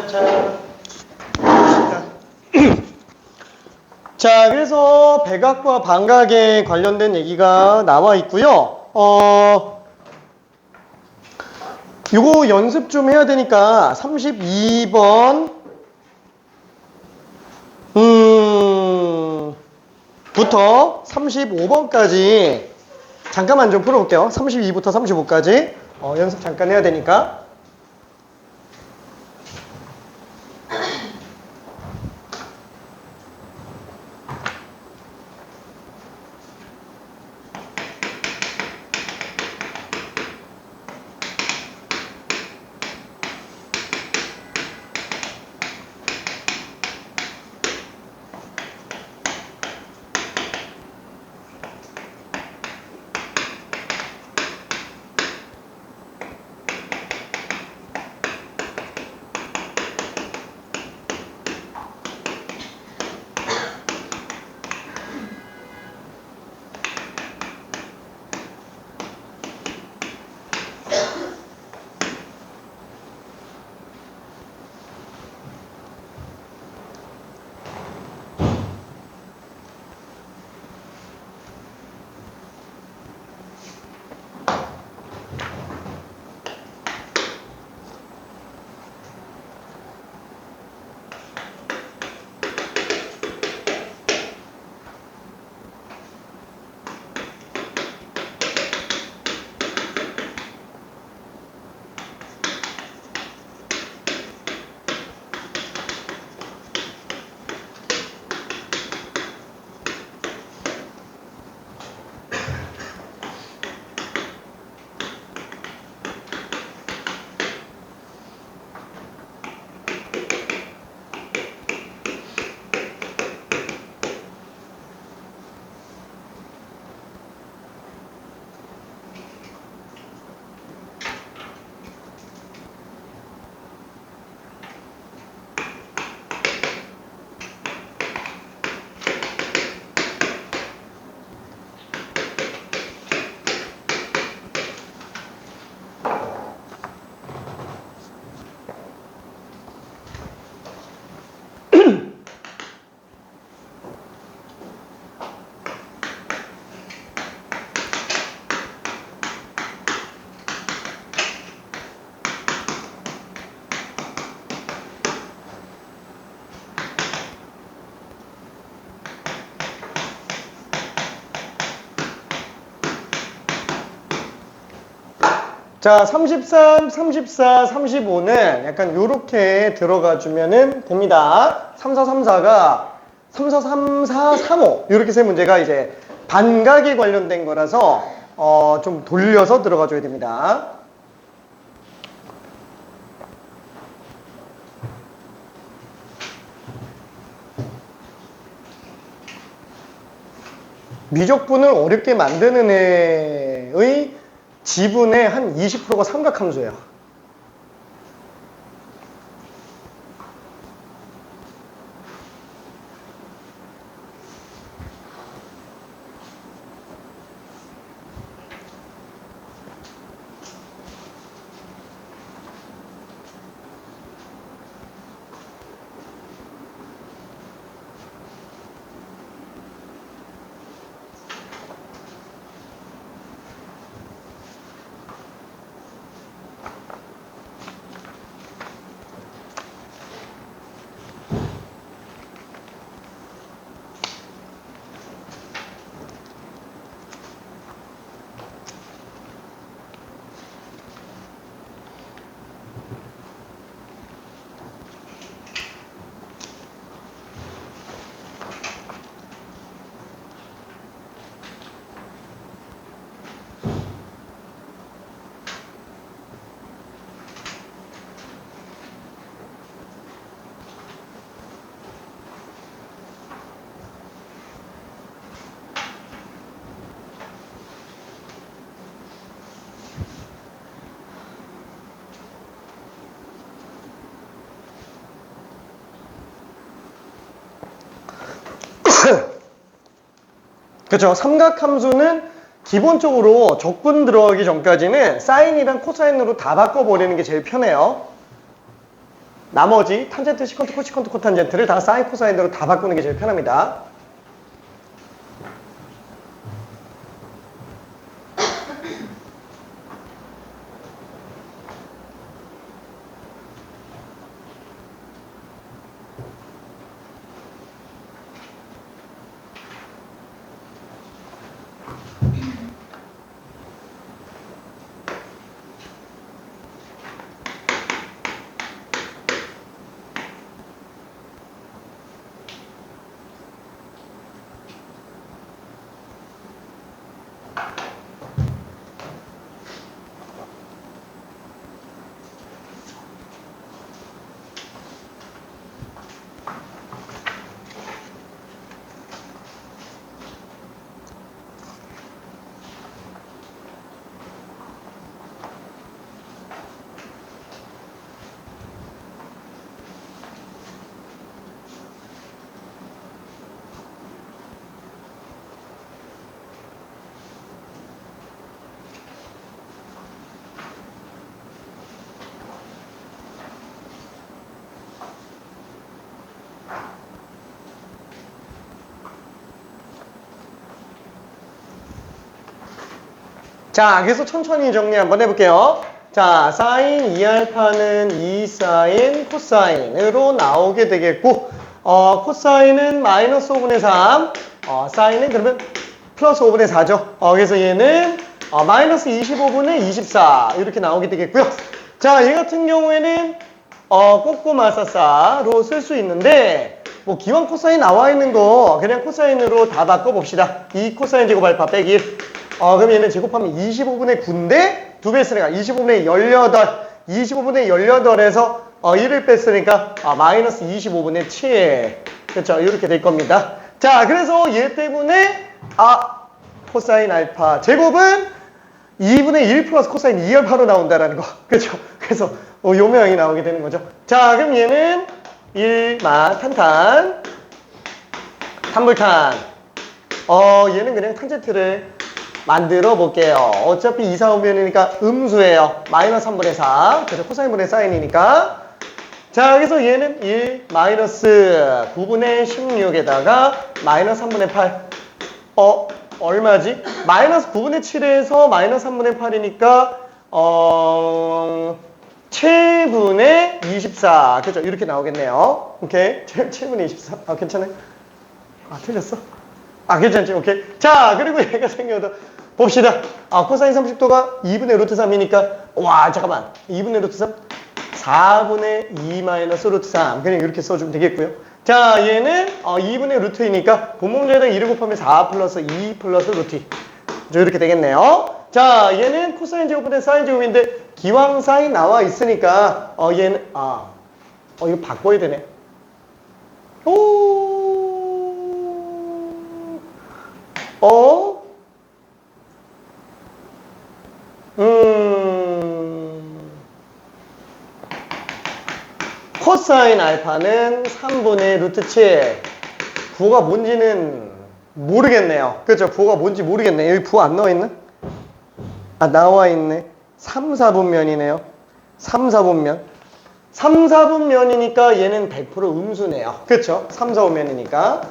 자. 자, 그래서 백악과 반각에 관련된 얘기가 나와 있고요. 요거 연습 좀 해야 되니까 32번 부터 35번까지 잠깐만 좀 풀어볼게요. 32부터 35까지 연습 잠깐 해야 되니까. 자, 33, 34, 35는 약간 요렇게 들어가 주면은 됩니다. 3, 4, 3, 4가 3, 4, 3, 4, 3, 5 요렇게 세 문제가 이제 반각에 관련된 거라서 좀 돌려서 들어가 줘야 됩니다. 미적분을 어렵게 만드는 애의 지분의 한 20%가 삼각함수예요. 그렇죠. 삼각함수는 기본적으로 적분 들어가기 전까지는 사인이랑 코사인으로 다 바꿔버리는 게 제일 편해요. 나머지 탄젠트, 시컨트, 코시컨트, 코탄젠트를 다 사인, 코사인으로 다 바꾸는 게 제일 편합니다. 자, 그래서 천천히 정리 한번 해볼게요. 자, 사인 2알파는 2사인 코사인으로 나오게 되겠고, 코사인은 마이너스 5분의 3, 사인은 그러면 플러스 5분의 4죠. 그래서 얘는 마이너스 25분의 24 이렇게 나오게 되겠고요. 자, 얘 같은 경우에는 꼬꼬마사사로 쓸 수 있는데, 뭐 기왕 코사인 나와 있는 거 그냥 코사인으로 다 바꿔봅시다. 2 코사인 제곱 알파 빼기 1. 그럼 얘는 제곱하면 25분의 9인데 2배 쓰니까 25분의 18. 25분의 18에서 1을 뺐으니까 마이너스 25분의 7. 그렇죠? 이렇게 될 겁니다. 자, 그래서 얘 때문에 코사인 알파 제곱은 2분의 1 플러스 코사인 2알파로 나온다라는 거. 그렇죠? 그래서 요 모양이 나오게 되는 거죠. 자, 그럼 얘는 1마 탄탄 탄불탄. 얘는 그냥 탄젠트를 만들어 볼게요. 어차피 2, 4, 5면이니까 음수예요. 마이너스 3분의 4. 그래서 코사인분의 사인이니까. 자, 여기서 얘는 1 마이너스 9분의 16에다가 마이너스 3분의 8. 얼마지? 마이너스 9분의 7에서 마이너스 3분의 8이니까 7분의 24. 그죠? 이렇게 나오겠네요. 오케이. 7분의 24. 괜찮아요? 틀렸어? 괜찮지? 오케이. 자, 그리고 얘가 생겨도 봅시다. 코사인 30도가 2분의 루트 3이니까 와, 잠깐만. 2분의 루트 3? 4분의 2 마이너스 루트 3. 그냥 이렇게 써주면 되겠고요. 자, 얘는 2분의 루트이니까 분모문제에다 2를 곱하면 4 플러스 2 플러스 루트 2. 이렇게 되겠네요. 자, 얘는 코사인 제곱분의 사인 제곱인데 기왕 사인 나와 있으니까 얘는 이거 바꿔야 되네. 코사인 알파는 3분의 루트 7. 부호가 뭔지는 모르겠네요. 그렇죠? 부호가 뭔지 모르겠네. 여기 부호 안 나와 있나? 나와 있네. 3, 4분면이네요. 3, 4분면. 3, 4분면이니까 얘는 100% 음수네요. 그렇죠? 3, 4분면이니까.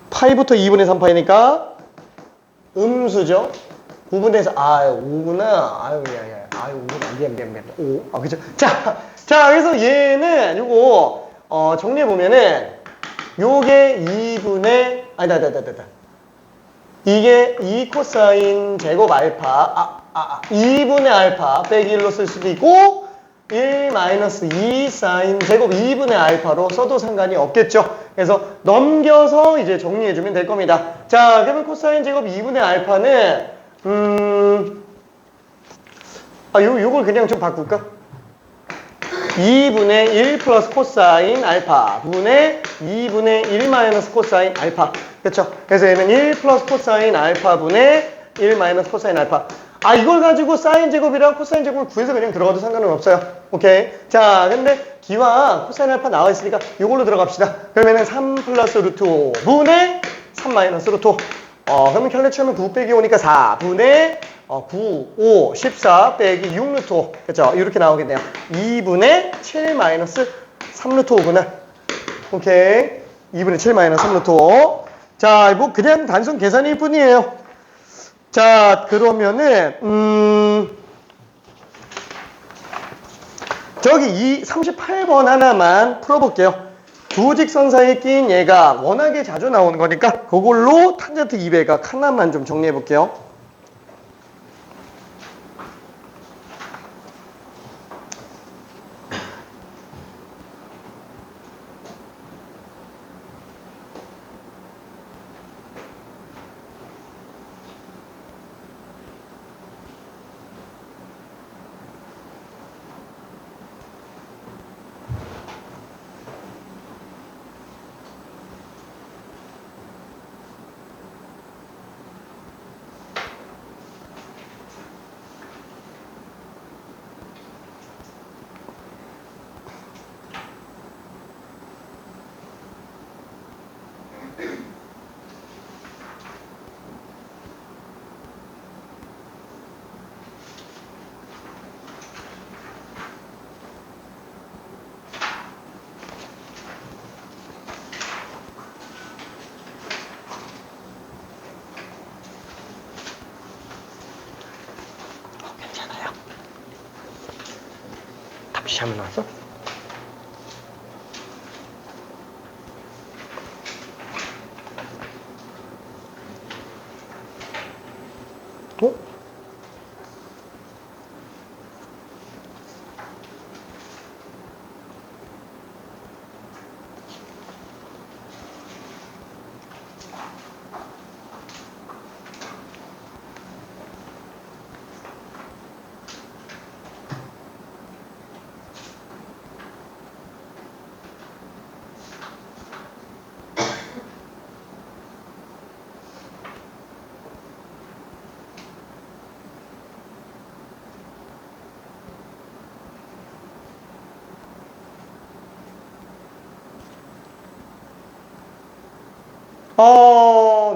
파이부터 2분의 3파이니까 음수죠. 9분의 4. 5구나. 5구나. 미안. 5. 그죠? 자, 그래서 얘는 요거 정리해보면은 요게 2분의 이게 2 코사인 제곱 알파 2분의 알파 빼기 1로 쓸 수도 있고 1 마이너스 2 사인 제곱 2분의 알파로 써도 상관이 없겠죠. 그래서 넘겨서 이제 정리해주면 될 겁니다. 자, 그러면 코사인 제곱 2분의 알파는 요걸 그냥 좀 바꿀까? 2분의 1 플러스 코사인 알파 분의 2분의 1 마이너스 코사인 알파. 그렇죠? 그래서 얘는 1 플러스 코사인 알파 분의 1 마이너스 코사인 알파. 이걸 가지고 사인 제곱이랑 코사인 제곱을 구해서 그냥 들어가도 상관은 없어요. 오케이. 자, 근데 기왕 코사인 알파 나와 있으니까 이걸로 들어갑시다. 그러면은 3 플러스 루트 5 분의 3 마이너스 루트 5. 그러면 켤레 치우면 9 빼기 5니까 4분의 9, 5, 14 빼기 6 루트 5. 그쵸? 이렇게 나오겠네요. 2분의 7 마이너스 3 루트 5구나. 오케이. 2분의 7 마이너스 3 루트 5. 자, 뭐 그냥 단순 계산일 뿐이에요. 자, 그러면은 저기 38번 하나만 풀어볼게요. 두 직선 사이에 낀 얘가 워낙에 자주 나오는 거니까 그걸로 탄젠트 200각 하나만 좀 정리해 볼게요. 괜찮아요. 답시 잘못 나왔어?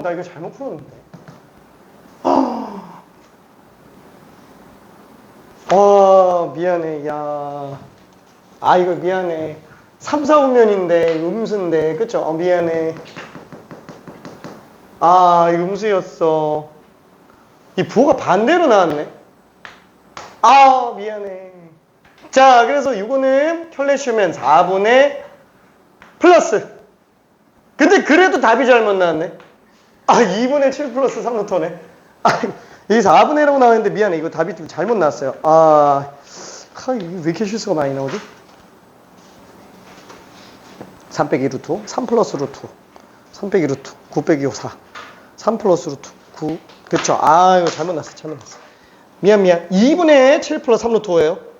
나 이거 잘못 풀었는데. 미안해, 야. 이거 미안해. 3, 4분면인데, 음수인데, 그쵸? 미안해. 이거 음수였어. 이 부호가 반대로 나왔네. 미안해. 자, 그래서 이거는 켤레 치우면 4분의 플러스. 근데 그래도 답이 잘못 나왔네. 2분의 7 플러스 3루터네. 이 4분의 1라고 나왔는데 미안해. 이거 답이 좀 잘못 나왔어요. 이게 왜 이렇게 실수가 많이 나오지? 3 빼기 루트 5, 3 플러스 루트 5, 3 빼기 루트 9 빼기 5, 4, 3 플러스 루트 9. 그쵸? 이거 잘못 났어. 미안. 2분의 7 플러스 3 루트 5예요.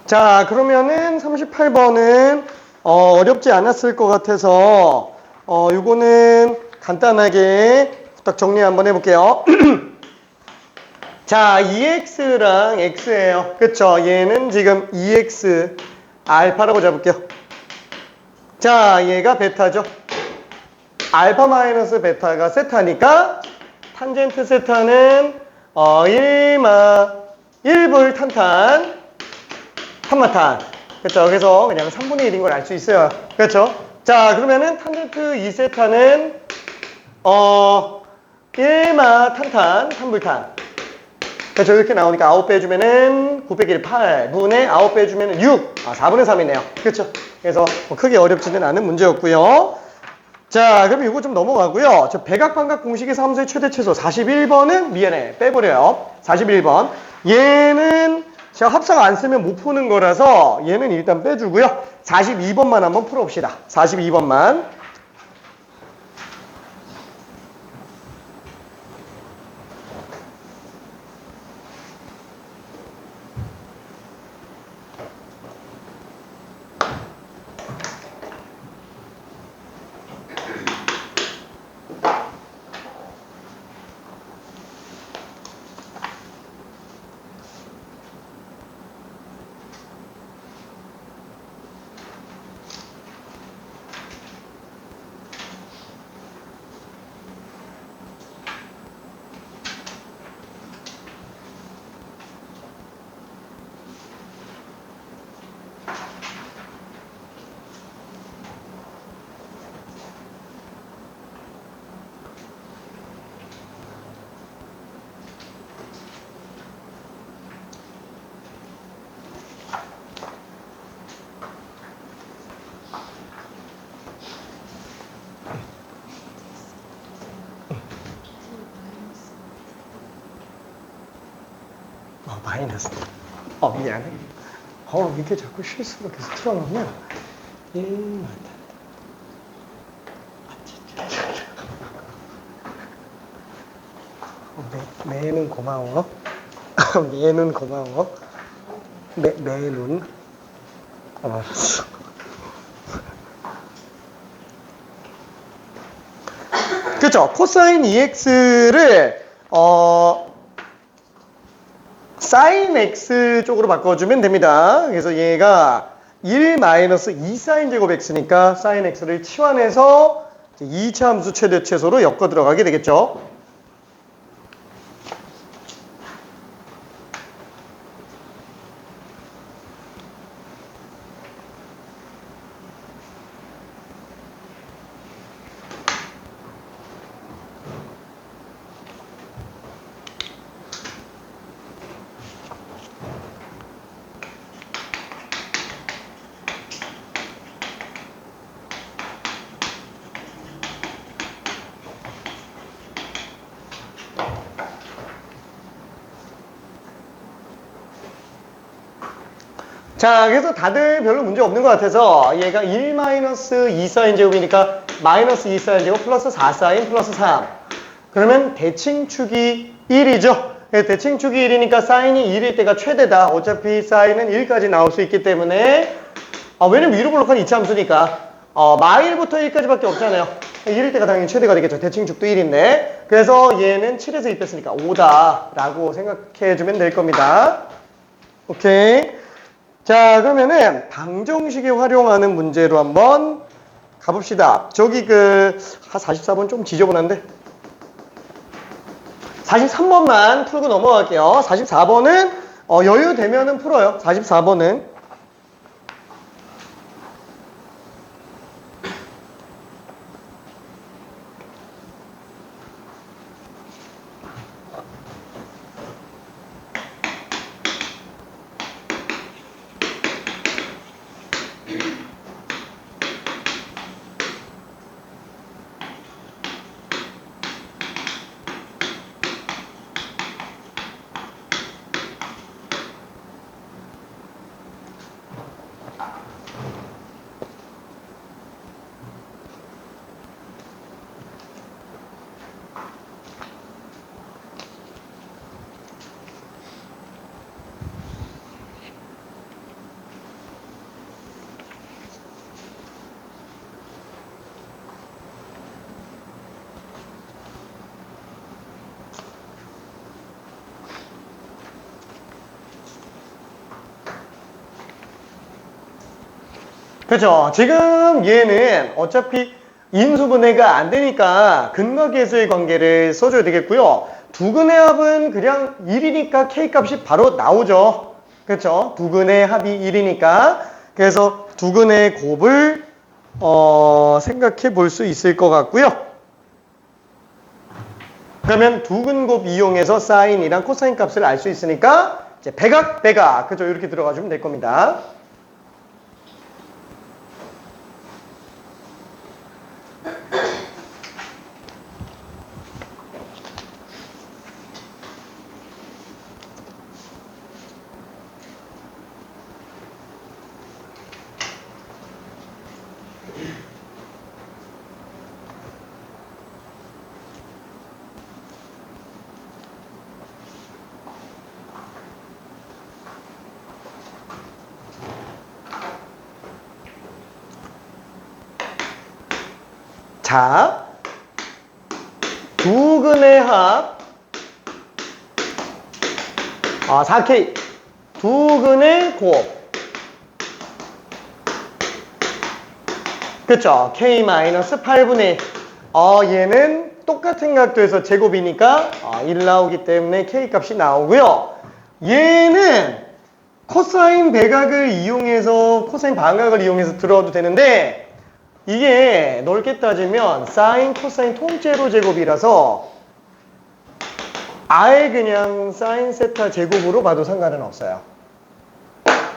자, 그러면은 38번은 어렵지 않았을 것 같아서 요거는 간단하게 딱 정리 한번 해볼게요. 자, 2x랑 x예요. 그쵸? 얘는 지금 2x 알파라고 잡을게요. 자, 얘가 베타죠. 알파 마이너스 베타가 세타니까 탄젠트 세타는 1불 탄탄 탄마탄. 그렇죠? 그래서 그냥 3분의 1인 걸 알 수 있어요. 그렇죠? 자, 그러면은 탄젠트 2세타는 1마 탄탄 3불탄. 그렇죠? 이렇게 나오니까 9 빼주면은 9 빼기 1 8분의 9 빼주면은 6. 4분의 3이네요. 그렇죠? 그래서 크게 어렵지는 않은 문제였고요. 자, 그럼 이거 좀 넘어가고요. 저 백악반각 공식에서 함수의 최대 최소 41번은 미안해. 빼버려요. 41번. 얘는 제가 합성 안 쓰면 못 푸는 거라서 얘는 일단 빼주고요. 42번만 한번 풀어봅시다. 42번만. 마이너스. 미안해. 이렇게 자꾸 실수로 계속 틀어놓으면 1 매는 고마워. 매는 고마워. 매는. 알았어. 그쵸? 코사인 EX를 사인 X 쪽으로 바꿔주면 됩니다. 그래서 얘가 1 마이너스 2 사인 제곱 X니까 사인 X를 치환해서 2차 함수 최대 최소로 엮어 들어가게 되겠죠. 자, 그래서 다들 별로 문제 없는 것 같아서 얘가 1 마이너스 2 사인 제곱이니까 마이너스 2 사인 제곱 플러스 4 사인 플러스 3. 그러면 대칭축이 1이죠. 대칭축이 1이니까 사인이 1일 때가 최대다. 어차피 사인은 1까지 나올 수 있기 때문에 왜냐면 위로 볼록한 이차함수니까 마일부터 1까지밖에 없잖아요. 1일 때가 당연히 최대가 되겠죠. 대칭축도 1인데. 그래서 얘는 7에서 2 뺐으니까 5다 라고 생각해주면 될 겁니다. 오케이. 자, 그러면은 방정식에 활용하는 문제로 한번 가봅시다. 저기 44번 좀 지저분한데 43번만 풀고 넘어갈게요. 44번은 여유 되면은 풀어요. 44번은 그렇죠. 지금 얘는 어차피 인수분해가 안 되니까 근거계수의 관계를 써줘야 되겠고요. 두근의 합은 그냥 1이니까 K값이 바로 나오죠. 그렇죠. 두근의 합이 1이니까. 그래서 두근의 곱을 생각해 볼 수 있을 것 같고요. 그러면 두근곱 이용해서 사인이랑 코사인 값을 알 수 있으니까 이제 백악, 그죠? 이렇게 들어가 주면 될 겁니다. 자, 두근의 합 4K 두근의 곱 그쵸? K-8분의 1 얘는 똑같은 각도에서 제곱이니까 1 나오기 때문에 K값이 나오고요. 얘는 코사인 배각을 이용해서 코사인 반각을 이용해서 들어도 되는데 이게 넓게 따지면 사인, 코사인 통째로 제곱이라서 아예 그냥 사인 세타 제곱으로 봐도 상관은 없어요.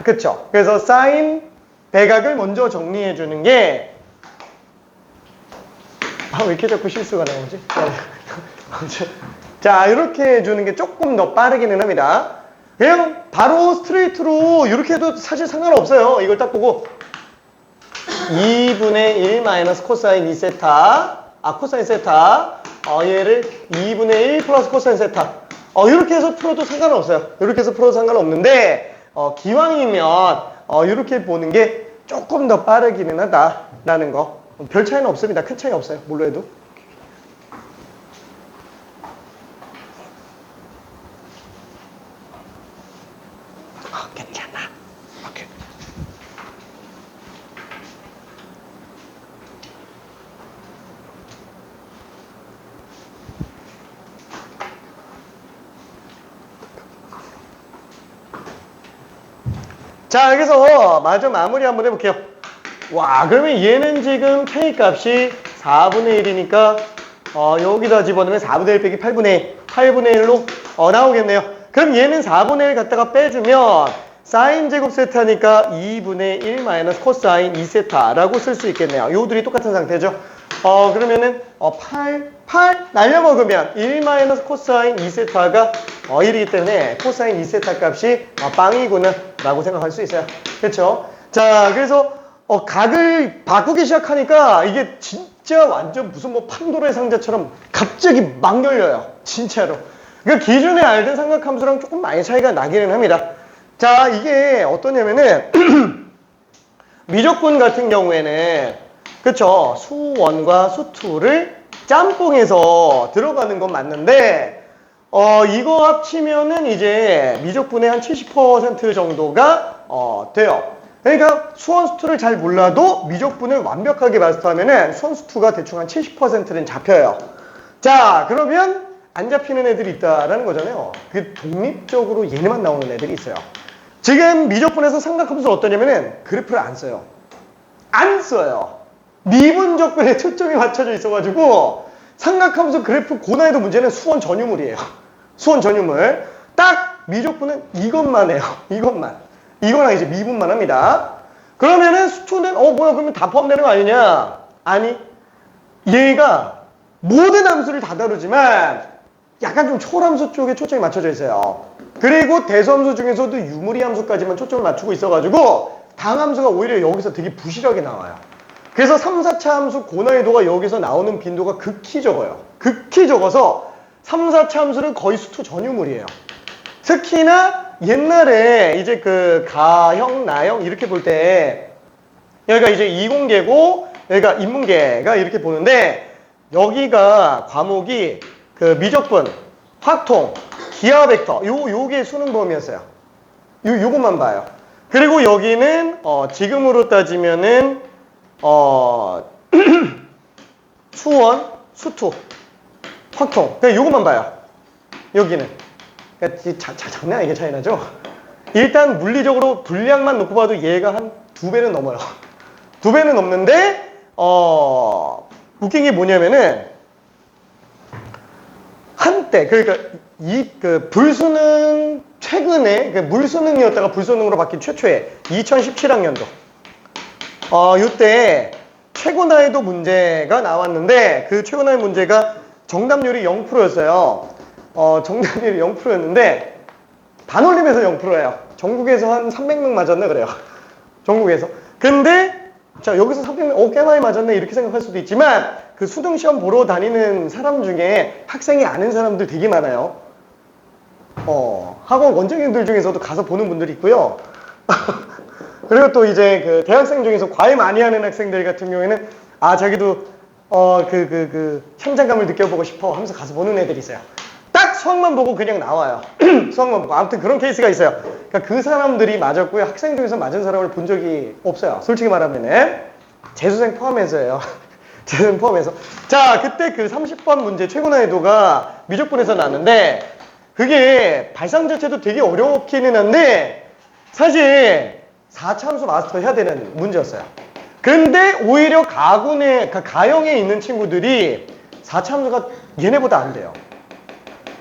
그쵸? 그래서 사인 배각을 먼저 정리해 주는 게 왜 이렇게 자꾸 실수가 나오지? 자, 이렇게 해주는 게 조금 더 빠르기는 합니다. 그냥 바로 스트레이트로 이렇게 해도 사실 상관없어요. 이걸 딱 보고 2분의 1 마이너스 코사인 2세타, 코사인 세타, 얘를 2분의 1 플러스 코사인 세타, 이렇게 해서 풀어도 상관없어요. 이렇게 해서 풀어도 상관없는데, 기왕이면 이렇게 보는 게 조금 더 빠르기는 하다라는 거. 별 차이는 없습니다. 큰 차이 없어요. 뭘로 해도. 괜찮아. 오케이. 자, 여기서 마저 마무리 한번 해볼게요. 와, 그러면 얘는 지금 K 값이 4분의 1이니까 여기다 집어넣으면 4분의 1 빼기 8분의 1, 8분의 1로 나오겠네요. 그럼 얘는 4분의 1 갖다가 빼주면 사인 제곱 세타니까 2분의 1 마이너스 코사인 2세타라고 쓸 수 있겠네요. 요들이 똑같은 상태죠. 그러면은 8 날려먹으면 1 마이너스 코사인 2세타가 1이기 때문에 코사인 2세타 값이 빵이구나 라고 생각할 수 있어요. 그렇죠? 자, 그래서 각을 바꾸기 시작하니까 이게 진짜 완전 무슨 뭐 판도라의 상자처럼 갑자기 막 열려요. 진짜로. 그러니까 기존에 알던 삼각함수랑 조금 많이 차이가 나기는 합니다. 자, 이게 어떠냐면은 미적분 같은 경우에는 그쵸, 수1과 수2를 짬뽕해서 들어가는 건 맞는데 이거 합치면은 이제 미적분의 한 70% 정도가 돼요. 그러니까 수원 수투를 잘 몰라도 미적분을 완벽하게 마스터하면은 수원 수투가 대충 한 70%는 잡혀요. 자, 그러면 안 잡히는 애들이 있다라는 거잖아요. 그 독립적으로 얘네만 나오는 애들이 있어요. 지금 미적분에서 삼각함수는 어떠냐면은 그래프를 안 써요. 안 써요. 미분적분에 초점이 맞춰져 있어가지고 삼각함수 그래프 고난이도 문제는 수원 전유물이에요. 수원 전유물. 딱 미적분은 이것만 해요. 이것만. 이거랑 이제 미분만 합니다. 그러면은 수초는 뭐야 그러면 다 포함되는 거 아니냐? 아니, 얘가 모든 함수를 다 다루지만 약간 좀 초월함수 쪽에 초점이 맞춰져 있어요. 그리고 대수함수 중에서도 유무리 함수까지만 초점을 맞추고 있어가지고 다항함수가 오히려 여기서 되게 부실하게 나와요. 그래서 3, 4차 함수 고난이도가 여기서 나오는 빈도가 극히 적어요. 극히 적어서 3, 4차 함수는 거의 수투 전유물이에요. 특히나 옛날에 이제 그 가형, 나형 이렇게 볼 때 여기가 이제 이공계고 여기가 인문계가 이렇게 보는데 여기가 과목이 그 미적분, 확통, 기하 벡터 요게 수능 범위였어요. 요것만 봐요. 그리고 여기는 지금으로 따지면은 수원, 수투, 확통 그냥 요것만 봐요. 여기는 그러니까 장난 아니게 차이 나죠? 일단 물리적으로 분량만 놓고 봐도 얘가 한 2배는 넘어요. 2배는 넘는데 웃긴 게 뭐냐면은 한때 그러니까 그 불수능 최근에 그 물수능이었다가 불수능으로 바뀐 최초의 2017학년도 이때 최고 난이도 문제가 나왔는데 그 최고 난이도 문제가 정답률이 0%였어요. 정답률이 0%였는데 반올림에서 0%예요. 전국에서 한 300명 맞았나 그래요. 전국에서. 근데 자 여기서 300명 꽤 많이 맞았네 이렇게 생각할 수도 있지만 그 수능 시험 보러 다니는 사람 중에 학생이 아는 사람들 되게 많아요. 학원 원장님들 중에서도 가서 보는 분들이 있고요. 그리고 또 이제 그 대학생 중에서 과외 많이 하는 학생들 같은 경우에는 자기도 현장감을 느껴보고 싶어 하면서 가서 보는 애들이 있어요. 딱 수학만 보고 그냥 나와요. 수학만 보고. 아무튼 그런 케이스가 있어요. 그러니까 그 사람들이 맞았고요. 학생 중에서 맞은 사람을 본 적이 없어요. 솔직히 말하면은. 재수생 포함해서예요. 재수생 포함해서. 자, 그때 그 30번 문제 최고 난이도가 미적분에서 나왔는데 그게 발상 자체도 되게 어렵기는 한데 사실 4차 함수 마스터 해야 되는 문제였어요. 근데 오히려 가형에 있는 친구들이 4차 함수가 얘네보다 안 돼요.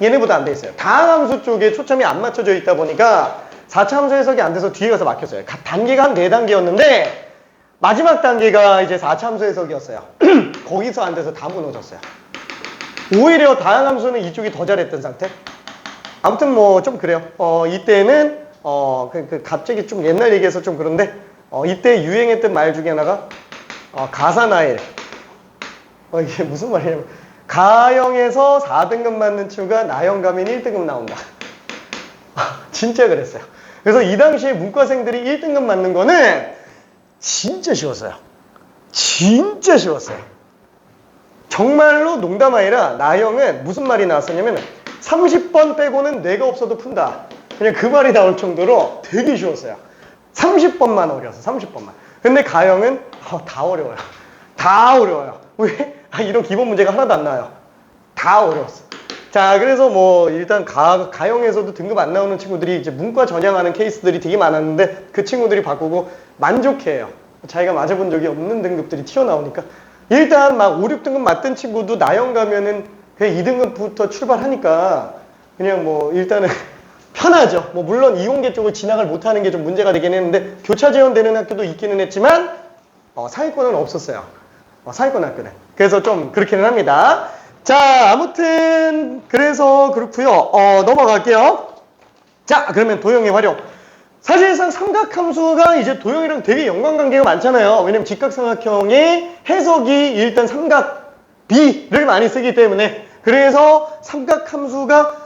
얘네보다 안 돼 있어요. 다항함수 쪽에 초점이 안 맞춰져 있다 보니까 4차 함수 해석이 안 돼서 뒤에 가서 막혔어요. 단계가 한 4단계였는데 마지막 단계가 이제 4차 함수 해석이었어요. 거기서 안 돼서 다 무너졌어요. 오히려 다항함수는 이쪽이 더 잘했던 상태? 아무튼 뭐 좀 그래요. 이때는 갑자기 좀 옛날 얘기해서 좀 그런데 이때 유행했던 말 중에 하나가 가사나일. 이게 무슨 말이냐면 가형에서 4등급 맞는 친구가 나형 가면 1등급 나온다. 진짜 그랬어요. 그래서 이 당시에 문과생들이 1등급 맞는 거는 진짜 쉬웠어요. 진짜 쉬웠어요. 정말로 농담 아니라 나형은 무슨 말이 나왔었냐면 30번 빼고는 뇌가 없어도 푼다. 그냥 그 말이 나올 정도로 되게 쉬웠어요. 30번만 어려웠어. 30번만. 근데 가형은 다 어려워요. 다 어려워요. 왜? 이런 기본 문제가 하나도 안 나와요. 다 어려웠어. 자, 그래서 뭐 일단 가형에서도 등급 안 나오는 친구들이 이제 문과 전향하는 케이스들이 되게 많았는데 그 친구들이 바꾸고 만족해요. 자기가 맞아본 적이 없는 등급들이 튀어나오니까. 일단 막 5, 6등급 맞던 친구도 나형 가면은 그냥 2등급부터 출발하니까 그냥 뭐 일단은 편하죠. 뭐 물론 이공계 쪽을 진학을 못하는 게 좀 문제가 되긴 했는데 교차 지원되는 학교도 있기는 했지만 상위권은 없었어요. 상위권 학교는. 그래서 좀 그렇기는 합니다. 자, 아무튼 그래서 그렇고요. 넘어갈게요. 자, 그러면 도형의 활용. 사실상 삼각함수가 이제 도형이랑 되게 연관관계가 많잖아요. 왜냐면 직각삼각형의 해석이 일단 삼각비를 많이 쓰기 때문에. 그래서 삼각함수가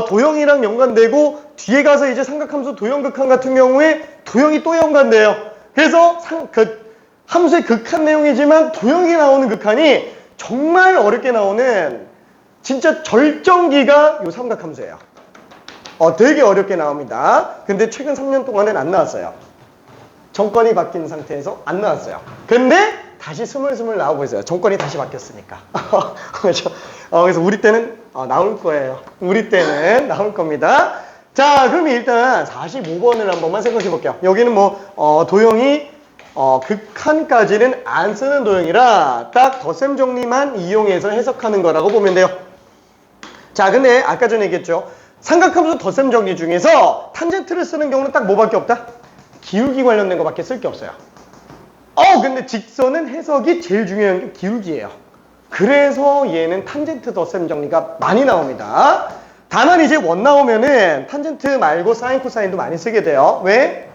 도형이랑 연관되고 뒤에 가서 이제 삼각함수 도형극한 같은 경우에 도형이 또 연관돼요. 그래서 함수의 극한 내용이지만 도형이 나오는 극한이 정말 어렵게 나오는 진짜 절정기가 요 삼각함수예요. 되게 어렵게 나옵니다. 근데 최근 3년 동안은 안 나왔어요. 정권이 바뀐 상태에서 안 나왔어요. 근데 다시 스물스물 나오고 있어요. 정권이 다시 바뀌었으니까. 그렇죠? 그래서 우리 때는 나올 거예요. 우리 때는 나올 겁니다. 자, 그럼 일단 45번을 한 번만 생각해 볼게요. 여기는 뭐 도형이 극한까지는 안 쓰는 도형이라 딱 덧셈 정리만 이용해서 해석하는 거라고 보면 돼요. 자, 근데 아까 전에 얘기했죠. 삼각함수 덧셈 정리 중에서 탄젠트를 쓰는 경우는 딱 뭐밖에 없다? 기울기 관련된 거밖에 쓸 게 없어요. 근데 직선은 해석이 제일 중요한 게 기울기예요. 그래서 얘는 탄젠트 덧셈 정리가 많이 나옵니다. 다만 이제 원 나오면은 탄젠트 말고 사인, 코사인도 많이 쓰게 돼요. 왜?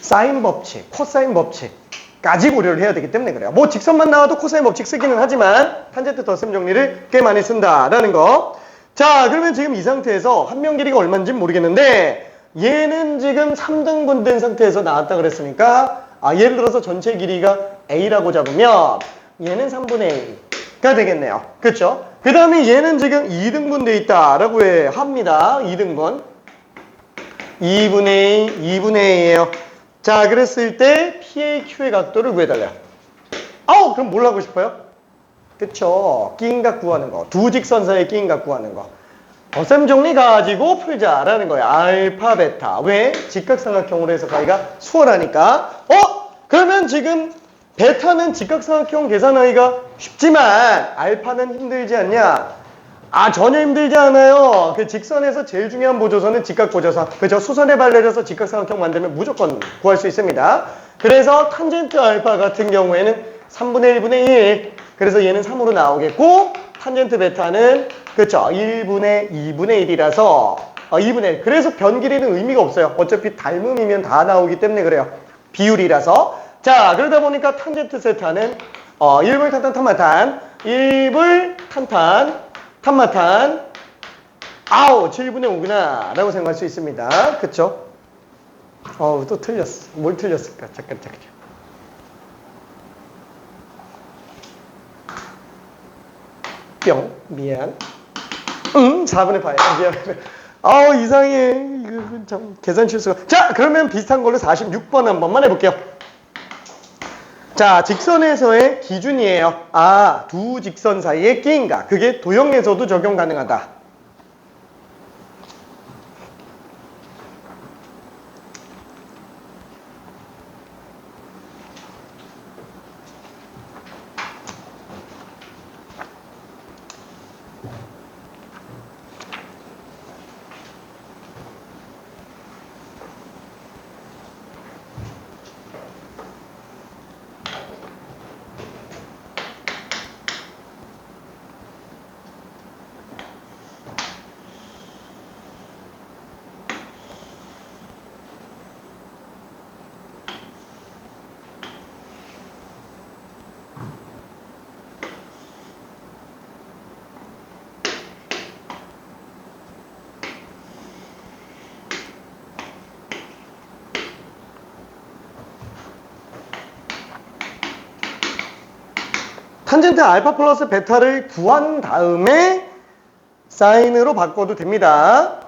사인 법칙, 코사인 법칙까지 고려를 해야 되기 때문에 그래요. 뭐 직선만 나와도 코사인 법칙 쓰기는 하지만 탄젠트 덧셈 정리를 꽤 많이 쓴다라는 거. 자, 그러면 지금 이 상태에서 한면 길이가 얼마인지 모르겠는데 얘는 지금 3등분 된 상태에서 나왔다 그랬으니까 예를 들어서 전체 길이가 A라고 잡으면 얘는 3분의 A가 되겠네요. 그렇죠? 그 다음에 얘는 지금 2등분 돼 있다라고 합니다. 2등분. 2분의 A, 2분의 A예요. 자, 그랬을 때 PAQ의 각도를 구해달래요. 그럼 뭘 하고 싶어요? 그쵸? 끼인각 구하는 거. 두 직선 사이의 끼인각 구하는 거. 덧셈 정리 가지고 풀자라는 거예요. 알파, 베타. 왜? 직각삼각형으로 해서 가기가 수월하니까. 그러면 지금 베타는 직각삼각형 계산하기가 쉽지만 알파는 힘들지 않냐? 전혀 힘들지 않아요. 그 직선에서 제일 중요한 보조선은 직각보조선. 그죠? 수선에 발려져서 직각삼각형 만들면 무조건 구할 수 있습니다. 그래서 탄젠트 알파 같은 경우에는 3분의 1분의 1. 그래서 얘는 3으로 나오겠고 탄젠트 베타는 그렇죠. 1분의 2분의 1이라서 2분의 1. 그래서 변 길이는 의미가 없어요. 어차피 닮음이면 다 나오기 때문에 그래요. 비율이라서. 자, 그러다 보니까 탄젠트 세타는 1불 탄탄 탄마탄 1불 탄탄 탄마탄 7분의 5구나 라고 생각할 수 있습니다. 그쵸? 또 틀렸어. 뭘 틀렸을까? 잠깐. 뿅. 미안. 4분의 8. 미안. 이상해. 이거 참 계산 실수가. 자, 그러면 비슷한 걸로 46번 한 번만 해볼게요. 자, 직선에서의 기준이에요. 두 직선 사이의 끼인가. 그게 도형에서도 적용 가능하다. 탄젠트 알파 플러스 베타를 구한 다음에 사인으로 바꿔도 됩니다.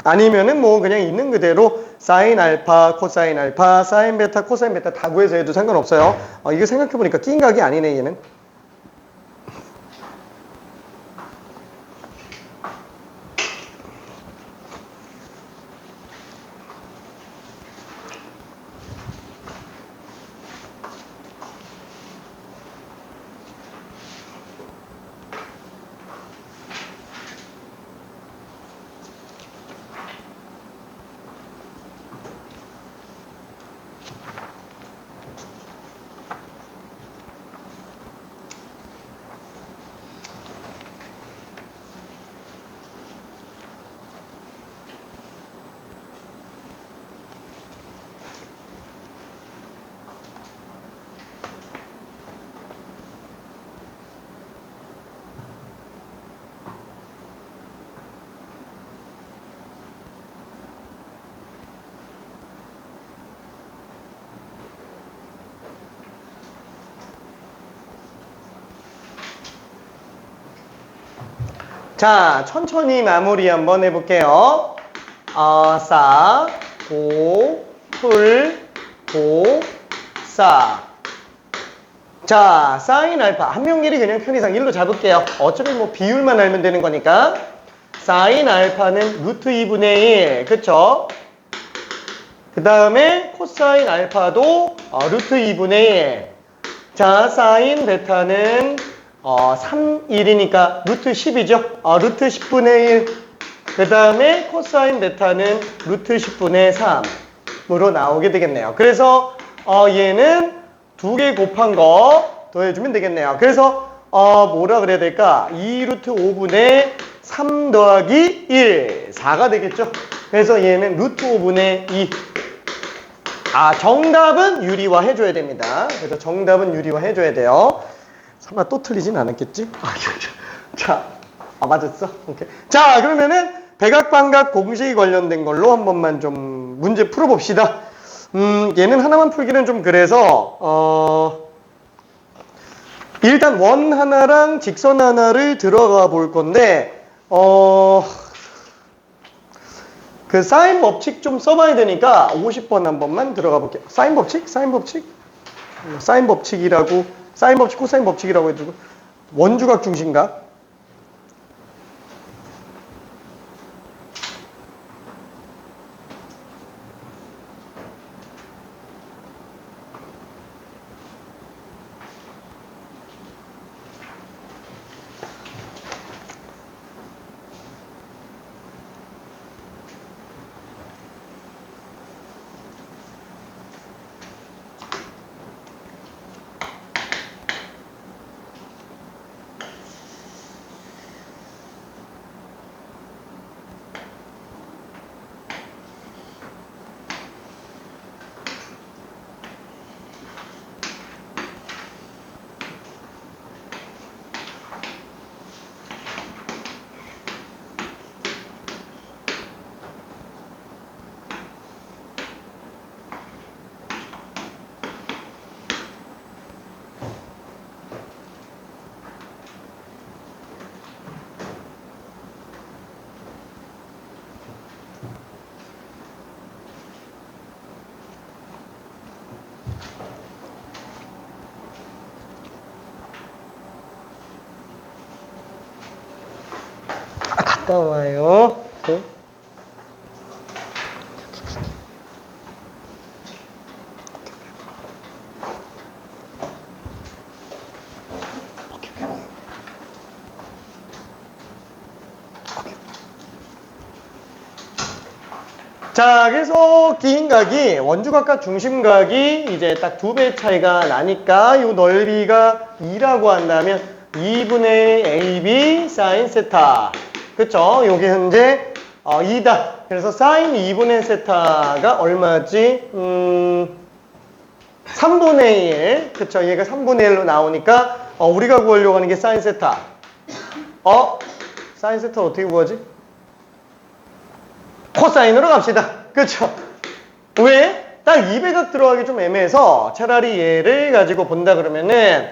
아니면은 뭐 그냥 있는 그대로 사인 알파, 코사인 알파, 사인 베타, 코사인 베타 다 구해서 해도 상관없어요. 이거 생각해보니까 끼인 각이 아니네, 얘는. 자, 천천히 마무리 한번 해볼게요. 싸, 고, 풀, 고, 싸. 자, 사인 알파. 한명길이 그냥 편의상 1로 잡을게요. 어차피 뭐 비율만 알면 되는 거니까. 사인 알파는 루트 2분의 1. 그쵸? 그 다음에 코사인 알파도 루트 2분의 1. 자, 사인 베타는 3, 1이니까 루트 10이죠. 루트 10분의 1. 그 다음에 코사인 베타는 루트 10분의 3으로 나오게 되겠네요. 그래서 얘는 2개 곱한 거 더해주면 되겠네요. 그래서 뭐라 그래야 될까? 2 루트 5분의 3 더하기 1. 4가 되겠죠. 그래서 얘는 루트 5분의 2. 정답은 유리화 해줘야 됩니다. 그래서 정답은 유리화 해줘야 돼요. 설마 또 틀리진 않았겠지? 자, 맞았어? 오케이. 자, 그러면은 백악반각 공식이 관련된 걸로 한 번만 좀 문제 풀어봅시다. 얘는 하나만 풀기는 좀 그래서 일단 원 하나랑 직선 하나를 들어가 볼 건데 그 사인 법칙 좀 써봐야 되니까 50번 한 번만 들어가 볼게요. 사인 법칙? 사인 법칙? 사인 법칙이라고, 사인 법칙, 코사인 법칙이라고 해주고, 원주각 중심각. 갔다 와요. 네. 자, 그래서 기인각이 원주각과 중심각이 이제 딱 2배 차이가 나니까 이 넓이가 2라고 한다면 2분의 AB 사인 세타. 그쵸? 요게 현재 2다. 그래서 사인 2분의 세타가 얼마지? 3분의 1. 그쵸? 얘가 3분의 1로 나오니까 우리가 구하려고 하는 게 사인 세타. 사인 세타 어떻게 구하지? 코사인으로 갑시다. 그쵸? 왜? 딱 2배각 들어가기 좀 애매해서 차라리 얘를 가지고 본다 그러면은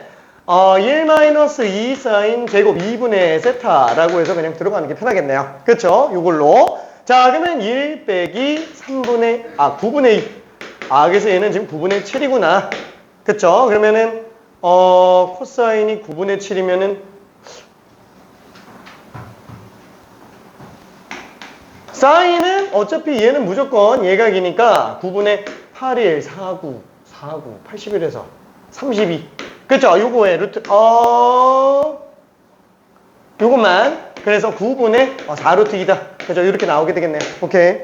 1-2 사인 제곱 2분의 세타라고 해서 그냥 들어가는 게 편하겠네요. 그쵸? 요걸로. 자, 그러면 1 빼기 9분의 2. 그래서 얘는 지금 9분의 7이구나. 그쵸? 그러면은, 코사인이 9분의 7이면은, 사인은 어차피 얘는 무조건 예각이니까 9분의 8일, 49, 81에서 32. 그쵸? 요거의 루트, 요것만. 그래서 9분의 4루트 2다. 그죠? 이렇게 나오게 되겠네요. 오케이.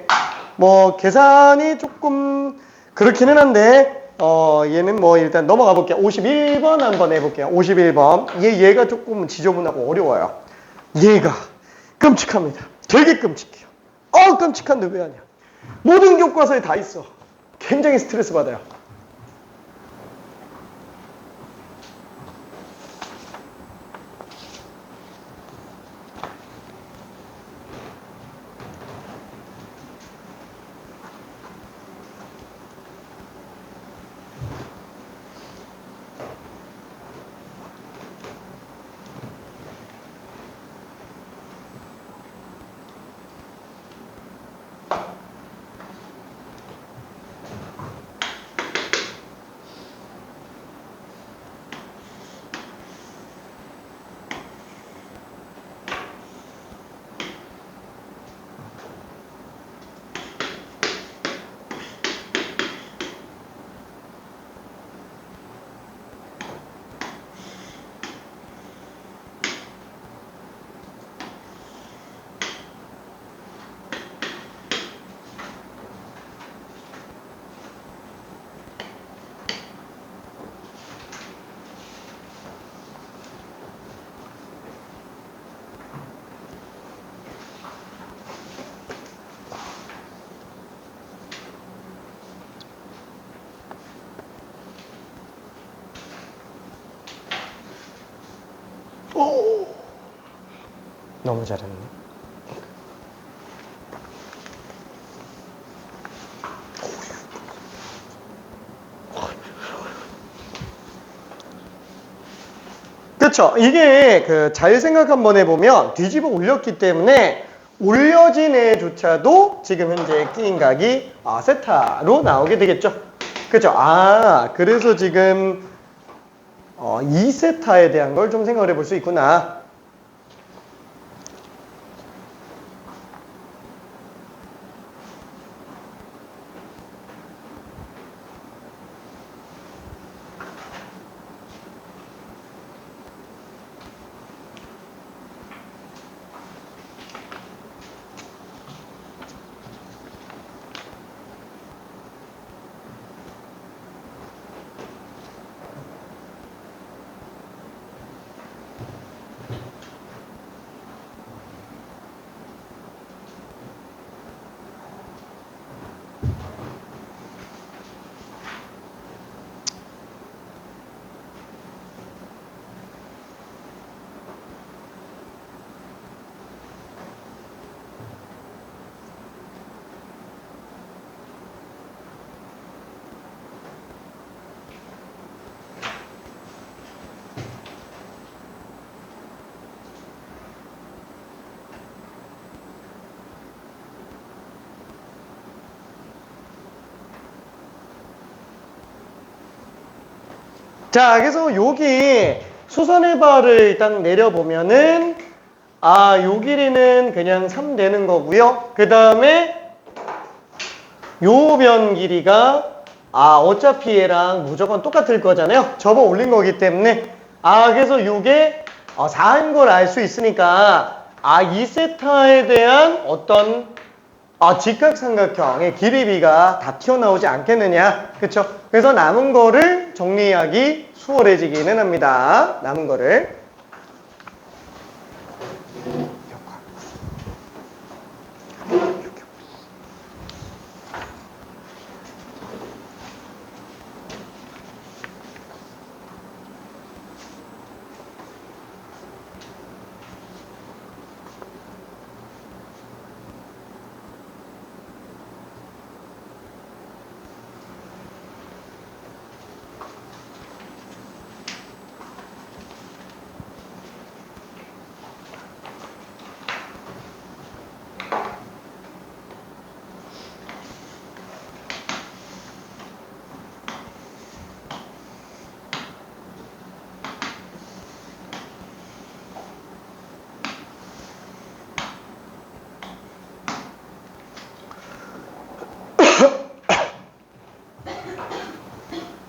뭐, 계산이 조금 그렇기는 한데, 얘는 뭐 일단 넘어가 볼게요. 51번 한번 해볼게요. 51번. 얘가 조금 지저분하고 어려워요. 얘가 끔찍합니다. 되게 끔찍해요. 끔찍한데 왜 하냐. 모든 교과서에 다 있어. 굉장히 스트레스 받아요. 너무 잘했네. 그쵸? 이게 잘 생각 한번 해보면 뒤집어 올렸기 때문에 올려진 애조차도 지금 현재 끼인 각이 세타로 나오게 되겠죠? 그쵸? 그래서 지금 2세타에 대한 걸 좀 생각을 해볼 수 있구나. 자, 그래서 여기 수선의 발을 일단 내려보면은 요 길이는 그냥 3 되는 거고요. 그 다음에 요 변 길이가 어차피 얘랑 무조건 똑같을 거잖아요. 접어 올린 거기 때문에 그래서 요게 4인 걸 알 수 있으니까 2세타에 대한 어떤 직각삼각형의 길이비가 다 튀어나오지 않겠느냐. 그쵸? 그래서 남은 거를 정리하기 수월해지기는 합니다. 남은 거를.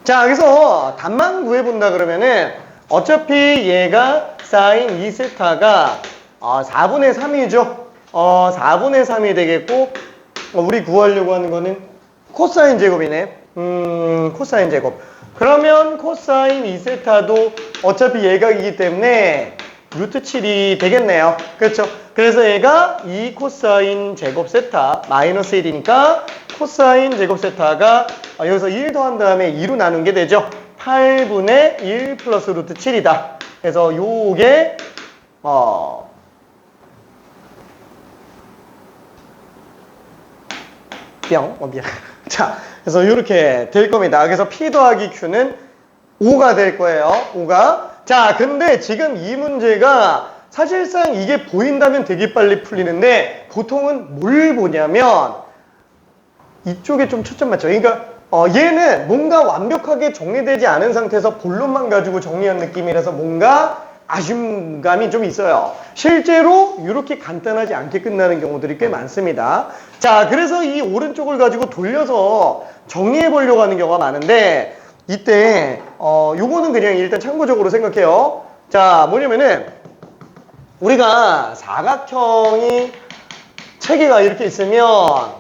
자, 그래서 답만 구해본다 그러면은 어차피 얘가 사인 2세타가 4분의 3이죠. 4분의 3이 되겠고 우리 구하려고 하는 거는 코사인 제곱이네. 코사인 제곱. 그러면 코사인 2세타도 어차피 예각이기 때문에 루트 7이 되겠네요. 그렇죠? 그래서 얘가 2 코사인 제곱 세타 마이너스 1이니까 코사인 제곱 세타가 여기서 1 더한 다음에 2로 나눈 게 되죠. 8분의 1 플러스 루트 7이다. 그래서 요게 미안. 자, 그래서 이렇게 될 겁니다. 그래서 P 더하기 Q는 5가 될 거예요. 5가. 자, 근데 지금 이 문제가 사실상 이게 보인다면 되게 빨리 풀리는데 보통은 뭘 보냐면 이쪽에 좀 초점 맞죠? 그러니까 얘는 뭔가 완벽하게 정리되지 않은 상태에서 본론만 가지고 정리한 느낌이라서 뭔가 아쉬움감이 좀 있어요. 실제로 이렇게 간단하지 않게 끝나는 경우들이 꽤 많습니다. 자, 그래서 이 오른쪽을 가지고 돌려서 정리해 보려고 하는 경우가 많은데 이때 요거는 그냥 일단 참고적으로 생각해요. 자, 뭐냐면은 우리가 사각형이 체계가 이렇게 있으면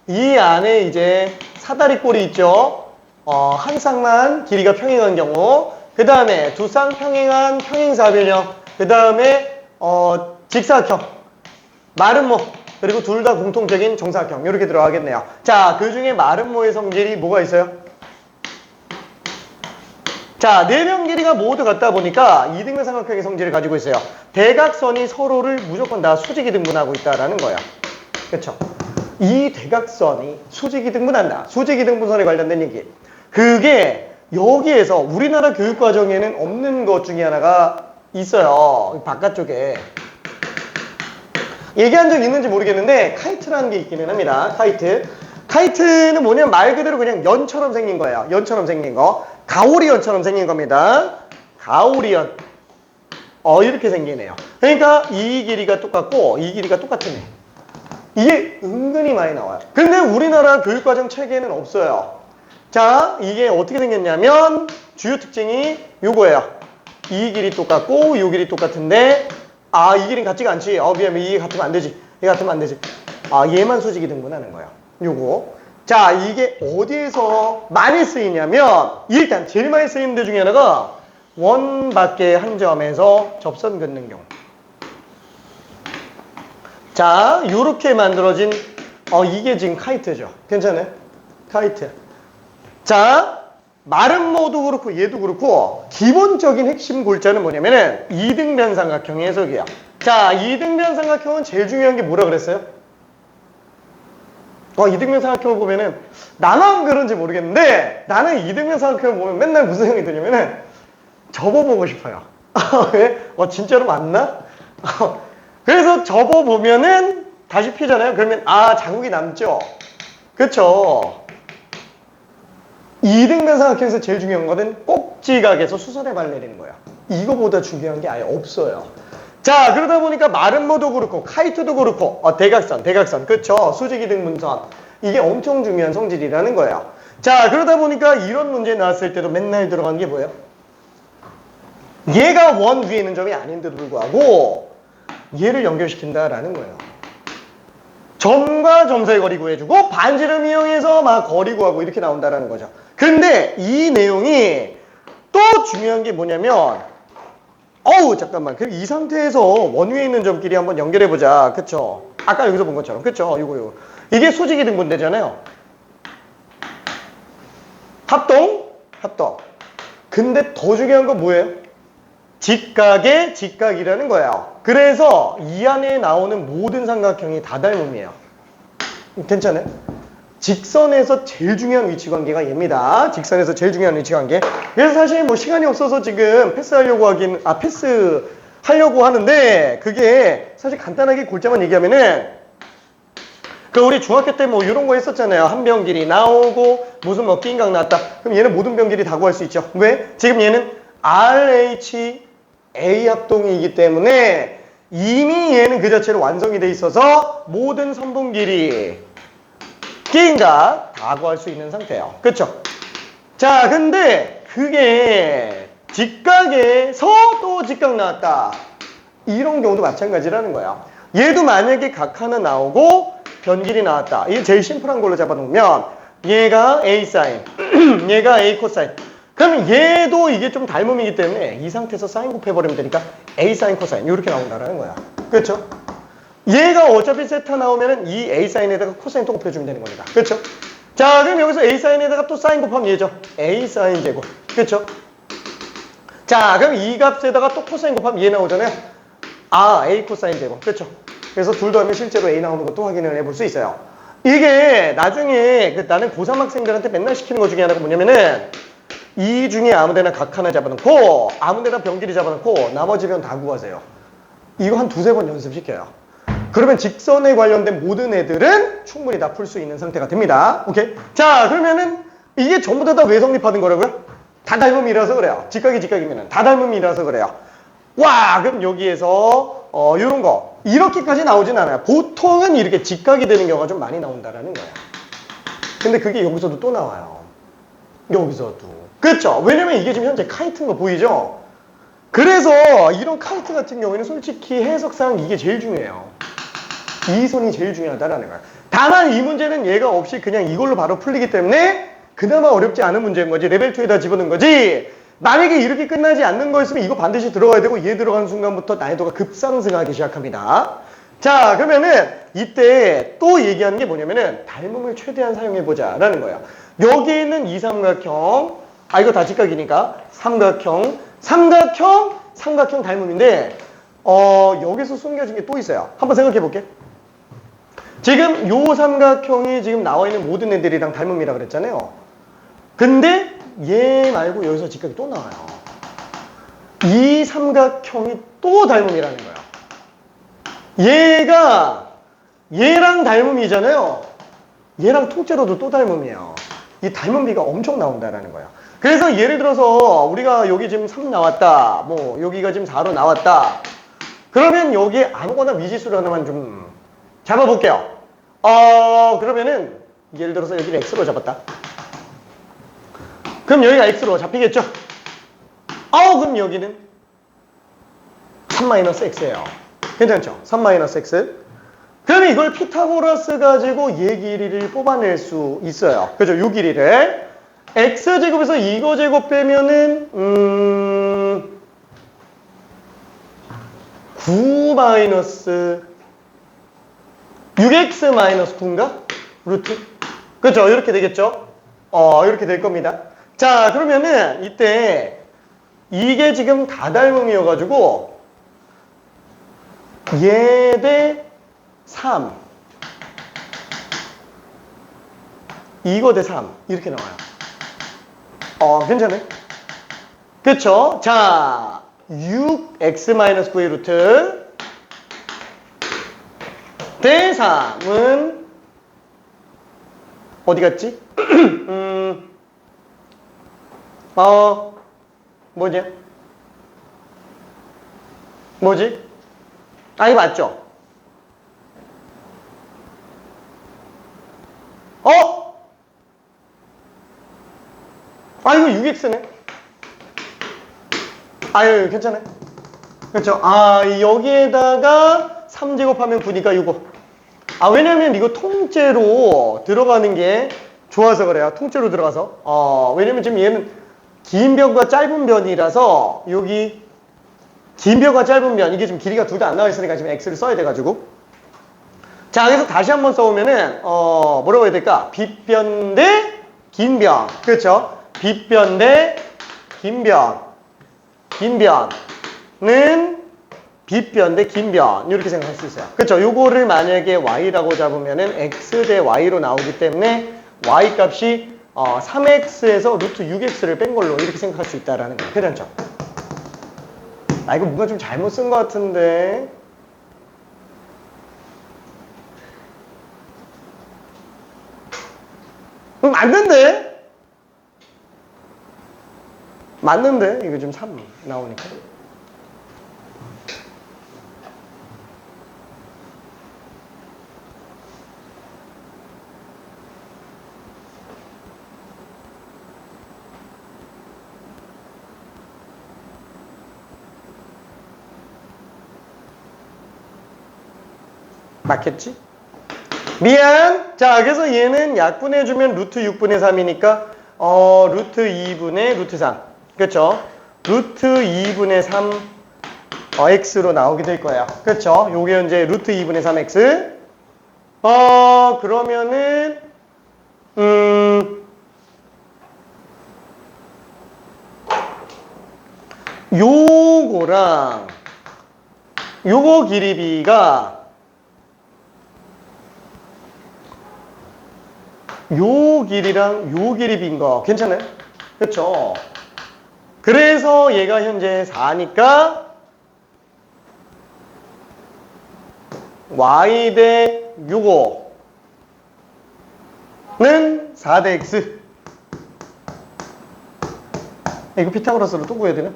이 안에 이제 사다리꼴이 있죠. 한 쌍만 길이가 평행한 경우, 그 다음에 두 쌍 평행한 평행사변형, 그 다음에 직사각형, 마름모, 그리고 둘 다 공통적인 정사각형 이렇게 들어가겠네요. 자, 그 중에 마름모의 성질이 뭐가 있어요? 자, 네 명 길이가 모두 같다 보니까 이등변 삼각형의 성질을 가지고 있어요. 대각선이 서로를 무조건 다 수직이 등분하고 있다라는 거야. 그렇죠? 이 대각선이 수직이 등분한다. 수직이 등분선에 관련된 얘기. 그게 여기에서 우리나라 교육과정에는 없는 것 중에 하나가 있어요. 바깥쪽에. 얘기한 적 있는지 모르겠는데 카이트라는 게 있기는 합니다. 카이트. 카이트는 뭐냐면 말 그대로 그냥 연처럼 생긴 거예요. 연처럼 생긴 거. 가오리연처럼 생긴 겁니다. 가오리연. 이렇게 생기네요. 그러니까 이 길이가 똑같고 이 길이가 똑같으네. 이게 은근히 많이 나와요. 근데 우리나라 교육과정 체계는 없어요. 자, 이게 어떻게 생겼냐면 주요 특징이 요거예요. 이 길이 똑같고 이 길이 똑같은데 이 길이는 같지가 않지. 미안, 이게 같으면 안 되지. 이게 같으면 안 되지. 얘만 수직이 등분하는 거야. 요거. 자, 이게 어디에서 많이 쓰이냐면 일단 제일 많이 쓰이는 데 중에 하나가 원 밖의 한 점에서 접선 긋는 경우. 자, 요렇게 만들어진 이게 지금 카이트죠. 괜찮아요? 카이트. 자, 마름모도 그렇고 얘도 그렇고 기본적인 핵심 골자는 뭐냐면은 이등변 삼각형의 해석이에요. 자, 이등변 삼각형은 제일 중요한 게 뭐라 그랬어요? 이등변 삼각형을 보면은 나만 그런지 모르겠는데 나는 이등변 삼각형을 보면 맨날 무슨 생각이 드냐면은 접어보고 싶어요. 왜? 진짜로 맞나? 그래서 접어보면은 다시 피잖아요. 그러면 자국이 남죠. 그쵸? 이등변 삼각형에서 제일 중요한 거는 꼭지각에서 수선의 발 내리는 거야. 이거보다 중요한 게 아예 없어요. 자, 그러다 보니까 마름모도 그렇고 카이트도 그렇고 대각선 그쵸? 수직이 등분선 이게 엄청 중요한 성질이라는 거예요. 자, 그러다 보니까 이런 문제 나왔을 때도 맨날 들어가는 게 뭐예요? 얘가 원 위에 있는 점이 아닌데도 불구하고 얘를 연결시킨다라는 거예요. 점과 점 사이 거리 구해주고 반지름 이용해서 막 거리 구하고 이렇게 나온다라는 거죠. 근데 이 내용이 또 중요한 게 뭐냐면 잠깐만. 그럼 이 상태에서 원 위에 있는 점끼리 한번 연결해보자. 그쵸? 아까 여기서 본 것처럼. 그쵸? 요거. 이게 수직이 등분되잖아요. 합동. 근데 더 중요한 건 뭐예요? 직각의 직각이라는 거예요. 그래서 이 안에 나오는 모든 삼각형이 다 닮음이에요. 괜찮아요? 직선에서 제일 중요한 위치 관계가 얘입니다. 직선에서 제일 중요한 위치 관계. 그래서 사실 뭐 시간이 없어서 지금 패스하려고 하는데 그게 사실 간단하게 골자만 얘기하면은 우리 중학교 때 뭐 이런 거 했었잖아요. 한 변 길이 나오고 무슨 뭐 끼인각 나왔다. 그럼 얘는 모든 변 길이 다 구할 수 있죠. 왜? 지금 얘는 RH A 합동이기 때문에 이미 얘는 그 자체로 완성이 돼 있어서 모든 선분 길이 끼인각 다 구할 수 있는 상태예요. 그쵸? 자, 근데 그게 직각에서 또 직각 나왔다. 이런 경우도 마찬가지라는 거야. 얘도 만약에 각 하나 나오고 변길이 나왔다. 이게 제일 심플한 걸로 잡아놓으면 얘가 A 사인, 얘가 A 코사인. 그럼 얘도 이게 좀 닮음이기 때문에 이 상태에서 사인 곱해버리면 되니까 A 사인 코사인 이렇게 나온다는 거야. 그렇죠? 얘가 어차피 세타 나오면은 이 A 사인에다가 코사인 또 곱해주면 되는 겁니다. 그렇죠? 자, 그럼 여기서 A 사인에다가 또 사인 곱하면 얘죠. A 사인 제곱. 그렇죠? 자, 그럼 이 값에다가 또 코사인 곱하면 얘 나오잖아요. 아, A 코사인 제곱. 그렇죠? 그래서 둘 더하면 실제로 A 나오는 것도 확인을 해볼 수 있어요. 이게 나중에 나는 고3 학생들한테 맨날 시키는 것 중에 하나가 뭐냐면은 이 중에 아무데나 각 하나 잡아놓고 아무데나 변길이 잡아놓고 나머지 변 다 구하세요. 이거 한 두세 번 연습시켜요. 그러면 직선에 관련된 모든 애들은 충분히 다 풀 수 있는 상태가 됩니다. 오케이? 자, 그러면은 이게 전부 다 왜 성립하는 거라고요? 다 닮음이라서 그래요. 직각이 직각이면은 다 닮음이라서 그래요. 와, 그럼 여기에서 요런 거 이렇게까지 나오진 않아요. 보통은 이렇게 직각이 되는 경우가 좀 많이 나온다라는 거예요. 근데 그게 여기서도 또 나와요. 여기서도. 그렇죠? 왜냐면 이게 지금 현재 카이트인 거 보이죠? 그래서 이런 카이트 같은 경우에는 솔직히 해석상 이게 제일 중요해요. 이 선이 제일 중요하다라는 거야. 다만 이 문제는 얘가 없이 그냥 이걸로 바로 풀리기 때문에 그나마 어렵지 않은 문제인 거지. 레벨 2에다 집어넣은 거지. 만약에 이렇게 끝나지 않는 거였으면 이거 반드시 들어가야 되고 얘 들어가는 순간부터 난이도가 급상승하기 시작합니다. 자, 그러면은 이때 또 얘기하는 게 뭐냐면은 닮음을 최대한 사용해보자 라는 거야. 여기 있는 이 삼각형, 아 이거 다 직각이니까 삼각형 닮음인데 여기서 숨겨진 게 또 있어요. 한번 생각해 볼게. 지금 요 삼각형이 지금 나와 있는 모든 애들이랑 닮음이라 그랬잖아요. 근데 얘 말고 여기서 직각이 또 나와요. 이 삼각형이 또 닮음이라는 거야. 얘가 얘랑 닮음이잖아요. 얘랑 통째로도 또 닮음이에요. 이 닮음비가 엄청 나온다라는 거야. 그래서 예를 들어서 우리가 여기 지금 3 나왔다. 뭐 여기가 지금 4로 나왔다. 그러면 여기에 아무거나 미지수를 하나만 좀 잡아볼게요. 그러면은 예를 들어서 여기를 x로 잡았다. 그럼 여기가 x로 잡히겠죠? 그럼 여기는 3-x예요. 괜찮죠? 3-x. 그러면 이걸 피타고라스 가지고 얘 길이를 뽑아낼 수 있어요. 그죠? 요 길이를. x제곱에서 이거 제곱 빼면은 9 마이너스 6x 마이너스 9인가? 루트? 그렇죠? 이렇게 되겠죠? 이렇게 될 겁니다. 자, 그러면은 이때 이게 지금 다닮음이어가지고 얘 대 3 이거 대 3 이렇게 나와요. 괜찮아요? 그쵸? 자, 6x-9의 루트 대 3은 어디 갔지? 뭐냐? 뭐지? 이거 맞죠? 이거 6x네. 아유, 괜찮아요. 그렇죠? 여기에다가 3제곱하면 9니까 이거. 왜냐면 이거 통째로 들어가는 게 좋아서 그래요. 통째로 들어가서. 왜냐면 지금 얘는 긴 변과 짧은 변이라서 여기 긴 변과 짧은 변, 이게 지금 길이가 둘 다 안 나와 있으니까 지금 x를 써야 돼가지고. 자, 그래서 다시 한번 써보면은, 뭐라고 해야 될까? 빗변 대 긴 변. 그렇죠? 빗변 대 긴 변. 긴 변은 빗변 대 긴 변. 이렇게 생각할 수 있어요. 그렇죠? 요거를 만약에 y라고 잡으면은 x 대 y로 나오기 때문에 y 값이 3x에서 루트 6x를 뺀 걸로 이렇게 생각할 수 있다라는 거예요. 괜찮죠? 이거 뭔가 좀 잘못 쓴 것 같은데. 맞는데? 맞는데? 이거 지금 3 나오니까. 맞겠지? 미안. 자, 그래서 얘는 약분해주면 루트 6분의 3이니까 루트 2분의 루트 3. 그렇죠? 루트 2분의 3 x로 나오게 될 거예요. 그렇죠? 요게 이제 루트 2분의 3x. 그러면은 요거랑 요거 길이비가 요 길이랑 요 길이비인 거 괜찮아요? 그렇죠? 그래서 얘가 현재 4니까 y 대 요거는 4대 x. 이거 피타고라스로 또 구해야 되나?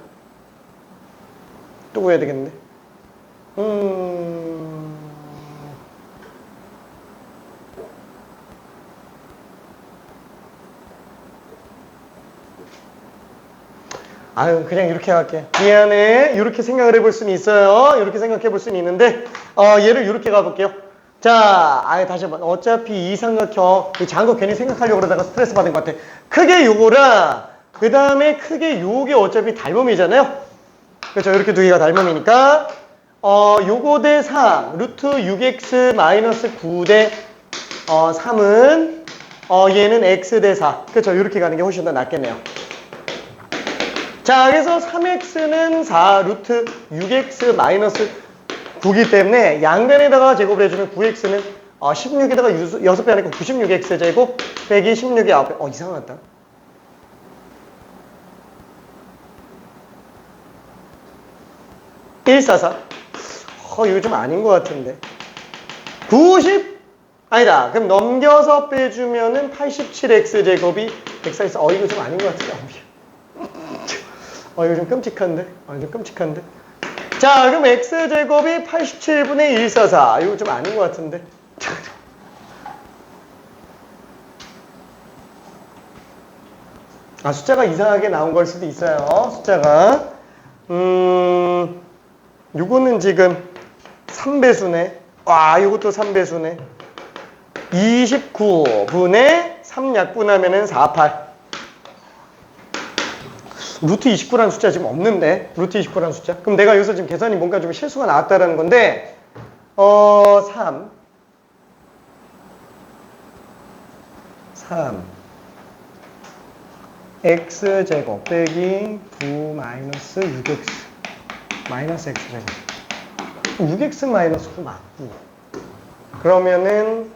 또 구해야 되겠는데. 아유, 그냥 이렇게 할게. 미안해. 이렇게 생각을 해볼 수는 있어요. 이렇게 생각해 볼 수는 있는데, 얘를 이렇게 가볼게요. 자, 다시 한번. 어차피 이 삼각형, 이 작은 거 괜히 생각하려고 그러다가 스트레스 받은 것 같아. 크게 요거랑, 그 다음에 크게 요게 어차피 닮음이잖아요. 그렇죠. 이렇게 두 개가 닮음이니까, 요거 대 3, 루트 6x 마이너스 9 대 3은, 얘는 x 대 4. 그렇죠. 이렇게 가는 게 훨씬 더 낫겠네요. 자, 그래서 3x는 4 루트 6x 마이너스 9기 때문에 양변에다가 제곱을 해주면 9x는 16에다가 6배 하니까 96x 제곱 빼기 16의 9배. 이상하다. (144) 이거 좀 아닌 것 같은데. 90? 아니다. 그럼 넘겨서 빼주면은 87x 제곱이 144. 이거 좀 아닌 것 같은데. 이거 좀 끔찍한데? 좀 끔찍한데? 자, 그럼 x제곱이 87분의 144. 이거 좀 아닌 것 같은데? 숫자가 이상하게 나온 걸 수도 있어요. 숫자가. 요거는 지금 3배수네. 와, 요것도 3배수네. 29분의 3 약분하면은 48. 루트 29라는 숫자 지금 없는데, 루트 29라는 숫자. 그럼 내가 여기서 지금 계산이 뭔가 좀 실수가 나왔다라는 건데, 3 x제곱 빼기 9 마이너스 6x 마이너스 x제곱 6x 마이너스 9 맞고, 그러면은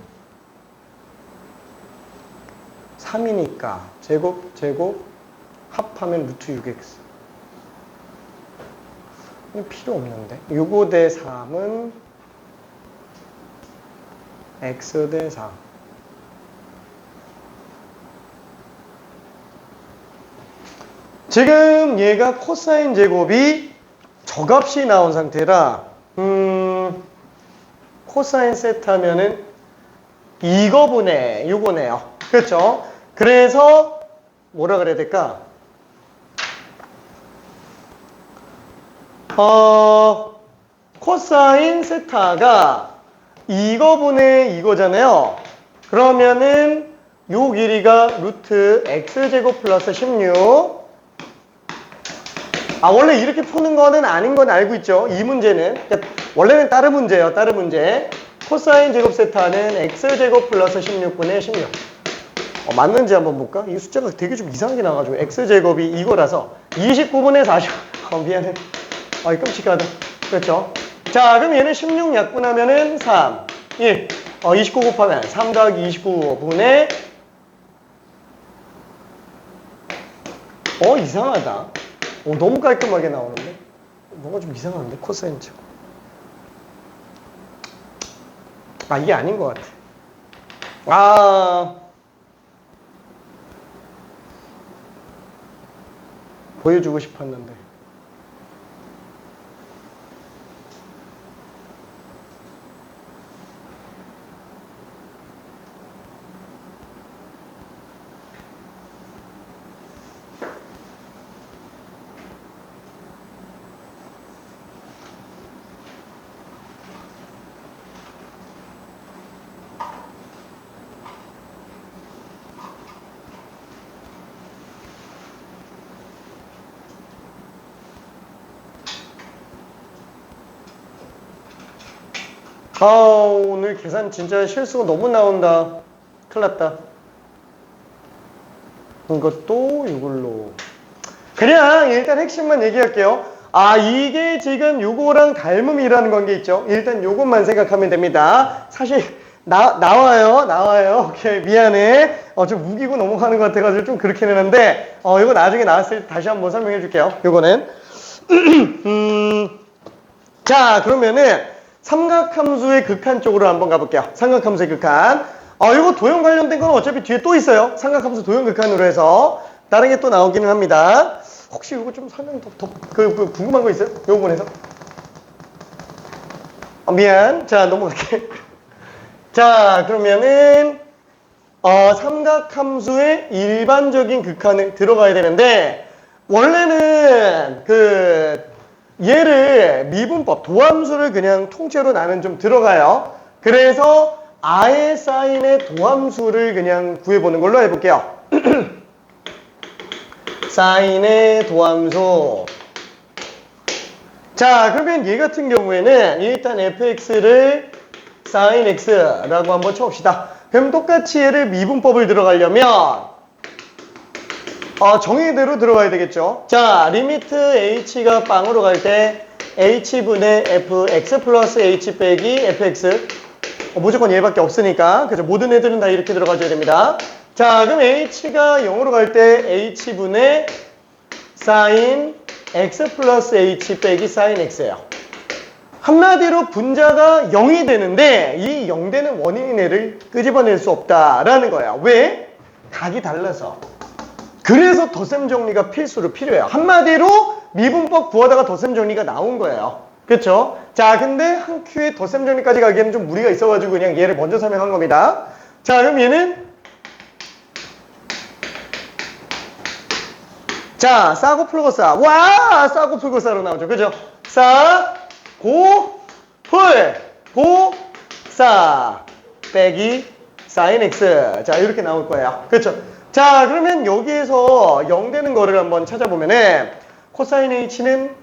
3이니까 제곱 합하면 루트 6x. 필요 없는데. 6 대 3은 x 대 4. 지금 얘가 코사인 제곱이 저값이 나온 상태라 코사인 세타면은 이거분의 요거네요. 그렇죠? 그래서 뭐라 그래야 될까? 코사인 세타가 이거분의 이거잖아요. 그러면은 요 길이가 루트 x제곱 플러스 16. 원래 이렇게 푸는 거는 아닌 건 알고 있죠. 이 문제는. 그러니까 원래는 다른 문제예요. 다른 문제. 코사인 제곱 세타는 x제곱 플러스 16분의 16. 맞는지 한번 볼까? 이 숫자가 되게 좀 이상하게 나와가지고 x제곱이 이거라서 29분의 40. 미안해. 끔찍하다. 그렇죠? 자, 그럼 얘는 16 약분하면은 3, 1. 29 곱하면 3 더하기 29분의 이상하다. 너무 깔끔하게 나오는데? 뭔가 좀 이상한데? 코사인 제곱. 이게 아닌 것 같아. 보여주고 싶었는데. 아, 오늘 계산 진짜 실수가 너무 나온다. 큰일 났다. 이것도 이걸로. 그냥 일단 핵심만 얘기할게요. 아, 이게 지금 요거랑 닮음이라는 관계 있죠? 일단 요것만 생각하면 됩니다. 사실, 나와요. 오케이, 미안해. 좀 우기고 넘어가는 것 같아가지고 좀 그렇긴 했는데, 이거 나중에 나왔을 때 다시 한번 설명해 줄게요. 요거는. 자, 그러면은, 삼각함수의 극한 쪽으로 한번 가볼게요. 삼각함수의 극한. 이거 도형 관련된 건 어차피 뒤에 또 있어요. 삼각함수 도형 극한으로 해서. 다른 게 또 나오기는 합니다. 혹시 이거 좀 설명 궁금한 거 있어요? 이 부분에서? 미안. 자, 넘어갈게. 자, 그러면은, 삼각함수의 일반적인 극한을 들어가야 되는데, 원래는 얘를 미분법, 도함수를 그냥 통째로 나는 좀 들어가요. 그래서 아예 사인의 도함수를 그냥 구해보는 걸로 해볼게요. 사인의 도함수. 자, 그러면 얘 같은 경우에는 일단 fx를 sin x라고 한번 쳐봅시다. 그럼 똑같이 얘를 미분법을 들어가려면 정의대로 들어가야 되겠죠. 자, 리미트 h가 빵으로 갈 때 h분의 fx 플러스 h 빼기 fx. 무조건 얘밖에 없으니까. 그죠? 모든 애들은 다 이렇게 들어가줘야 됩니다. 자, 그럼 h가 0으로 갈 때 h분의 sin x 플러스 h 빼기 sin x예요. 한마디로 분자가 0이 되는데 이 0되는 원인인 애를 끄집어낼 수 없다라는 거예요. 왜? 각이 달라서. 그래서 덧셈 정리가 필수로 필요해요. 한마디로 미분법 구하다가 덧셈 정리가 나온 거예요. 그렇죠? 자, 근데 한 큐에 덧셈 정리까지 가기에는 좀 무리가 있어가지고 그냥 얘를 먼저 설명한 겁니다. 자, 그럼 얘는 자, 싸고 풀고 싸. 와! 싸고 풀고 싸로 나오죠. 그죠? 싸, 고, 풀, 고, 싸, 빼기, sin x. 자, 이렇게 나올 거예요. 그렇죠? 자, 그러면 여기에서 0 되는 거를 한번 찾아보면은 코사인 h는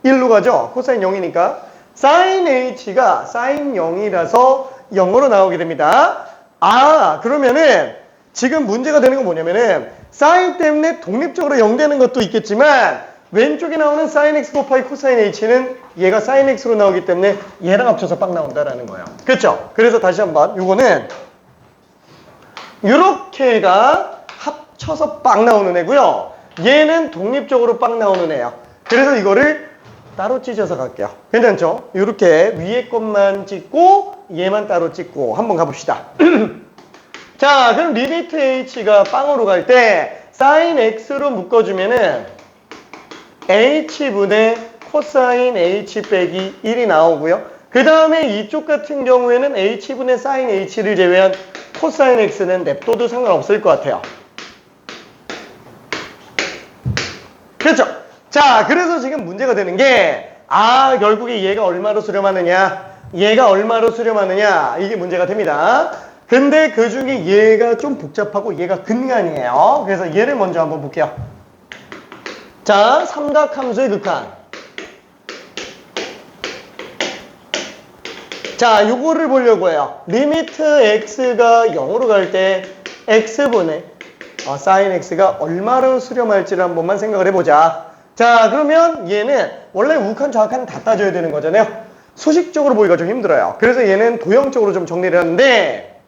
1로 가죠? 코사인 0이니까. sin h가 sin 0이라서 0으로 나오게 됩니다. 아, 그러면은 지금 문제가 되는 건 뭐냐면은 sin 때문에 독립적으로 0 되는 것도 있겠지만 왼쪽에 나오는 sin x 곱하기 코사인 h는 얘가 sin x로 나오기 때문에 얘랑 합쳐서 빡 나온다라는 거예요. 그렇죠? 그래서 다시 한번 요거는 요렇게가 합쳐서 빡 나오는 애고요. 얘는 독립적으로 빡 나오는 애예요. 그래서 이거를 따로 찢어서 갈게요. 괜찮죠? 요렇게 위에 것만 찍고 얘만 따로 찍고 한번 가봅시다. 자, 그럼 리미트 h가 빵으로 갈 때 sin x로 묶어주면은 h분의 코사인 h 빼기 1이 나오고요. 그 다음에 이쪽 같은 경우에는 h분의 sin h를 제외한 코사인 x는 냅둬도 상관없을 것 같아요. 그렇죠? 자, 그래서 지금 문제가 되는 게 결국에 얘가 얼마로 수렴하느냐, 얘가 얼마로 수렴하느냐, 이게 문제가 됩니다. 근데 그 중에 얘가 좀 복잡하고 얘가 근간이에요. 그래서 얘를 먼저 한번 볼게요. 자, 삼각함수의 극한. 자, 요거를 보려고 해요. 리미트 x가 0으로 갈 때 x분의 sin x가 얼마로 수렴할지를 한 번만 생각을 해보자. 자, 그러면 얘는 원래 우칸 좌칸 다 따져야 되는 거잖아요. 수식적으로 보기가 좀 힘들어요. 그래서 얘는 도형적으로 좀 정리를 하는데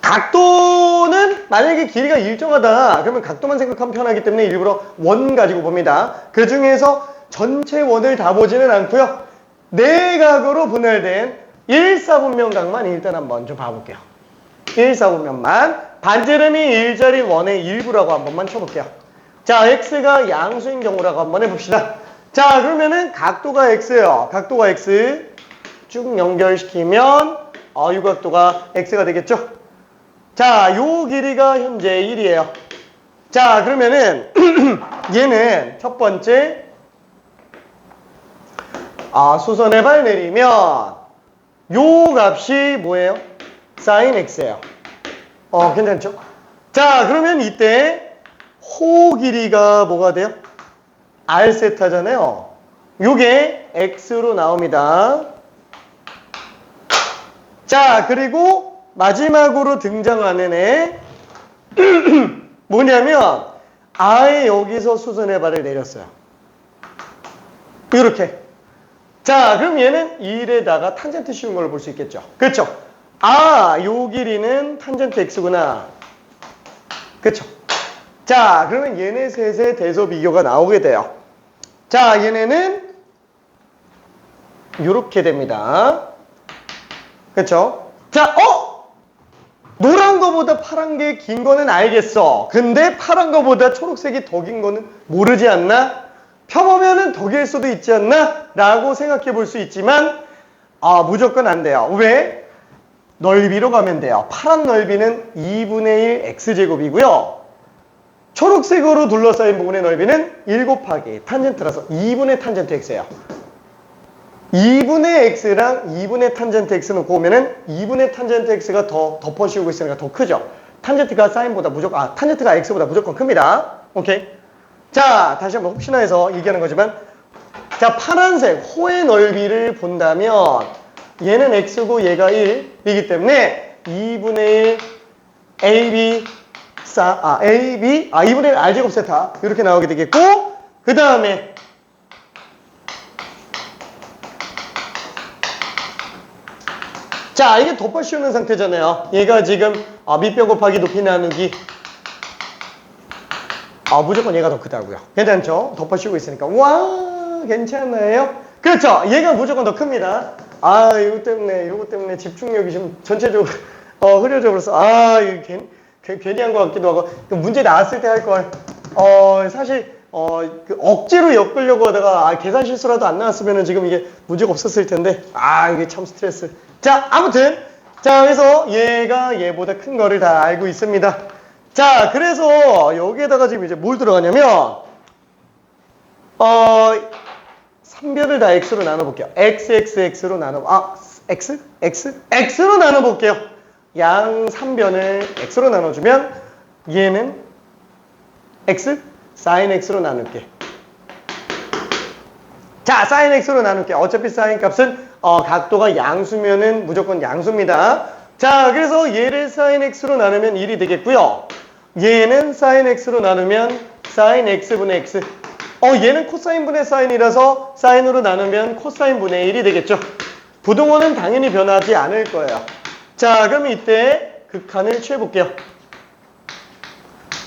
각도는 만약에 길이가 일정하다 그러면 각도만 생각하면 편하기 때문에 일부러 원 가지고 봅니다. 그 중에서 전체 원을 다 보지는 않고요. 내각으로 분할된 1사분면각만 일단 한번 좀 봐볼게요. 1사분면만 반지름이 일자리 원의 일부라고 한 번만 쳐볼게요. 자, x가 양수인 경우라고 한번 해봅시다. 자, 그러면은 각도가 x예요. 각도가 x 쭉 연결시키면 이 각도가 x가 되겠죠? 자, 요 길이가 현재 1이에요. 자, 그러면은 얘는 첫 번째 수선의 발 내리면 요 값이 뭐예요? sin x예요. 괜찮죠? 자, 그러면 이때 호 길이가 뭐가 돼요? r 세타잖아요. 요게 x로 나옵니다. 자, 그리고 마지막으로 등장하는 애 뭐냐면 아예 여기서 수선의 발을 내렸어요. 이렇게. 자, 그럼 얘는 1에다가 탄젠트 씌운 걸로 볼 수 있겠죠. 그렇죠? 아, 요 길이는 탄젠트 x구나. 그렇죠? 자, 그러면 얘네 셋의 대소 비교가 나오게 돼요. 자, 얘네는 이렇게 됩니다. 그렇죠? 자, 노란 거보다 파란 게 긴 거는 알겠어. 근데 파란 거보다 초록색이 더 긴 거는 모르지 않나? 펴보면은 더 길 수도 있지 않나? 라고 생각해 볼 수 있지만 무조건 안 돼요. 왜? 넓이로 가면 돼요. 파란 넓이는 2분의 1 x제곱이고요. 초록색으로 둘러싸인 부분의 넓이는 1 곱하기 탄젠트라서 2분의 탄젠트 x예요. 2분의 x랑 2분의 탄젠트 x 놓고 오면은 2분의 탄젠트 x가 더 덮어씌우고 있으니까 더 크죠. 탄젠트가 사인보다 무조건, 탄젠트가 x보다 무조건 큽니다. 오케이. 자, 다시 한번 혹시나 해서 얘기하는 거지만, 자, 파란색 호의 넓이를 본다면 얘는 x고 얘가 1이기 때문에 2분의 1 ab 2분의 1 r제곱 세타 이렇게 나오게 되겠고, 그 다음에 자, 이게 덮어 씌우는 상태잖아요. 얘가 지금 밑변 곱하기 높이 나누기 무조건 얘가 더 크다고요. 괜찮죠? 덮어 씌우고 있으니까. 와, 괜찮아요? 그렇죠? 얘가 무조건 더 큽니다. 이거 때문에 집중력이 좀 전체적으로 흐려져 버렸어. 이거 괜히 한 것 같기도 하고. 문제 나왔을 때 할 걸. 사실 그 억지로 엮으려고 하다가 계산 실수라도 안 나왔으면 지금 이게 문제가 없었을 텐데. 이게 참 스트레스. 자, 아무튼 그래서 얘가 얘보다 큰 거를 다 알고 있습니다. 자, 그래서 여기에다가 지금 이제 뭘 들어가냐면 3변을 다 x로 나눠볼게요. x로 x로 나눠볼게요. 양 3변을 x로 나눠주면 얘는 x sin x로 나눌게. 자, sin x로 나눌게. 어차피 sin 값은 각도가 양수면은 무조건 양수입니다. 자, 그래서 얘를 sin x로 나누면 1이 되겠고요. 얘는 sin x로 나누면 sin x분의 x. 얘는 코사인분의 사인이라서 사인으로 나누면 코사인분의 1이 되겠죠. 부동원은 당연히 변하지 않을 거예요. 자, 그럼 이때 극한을 취해볼게요.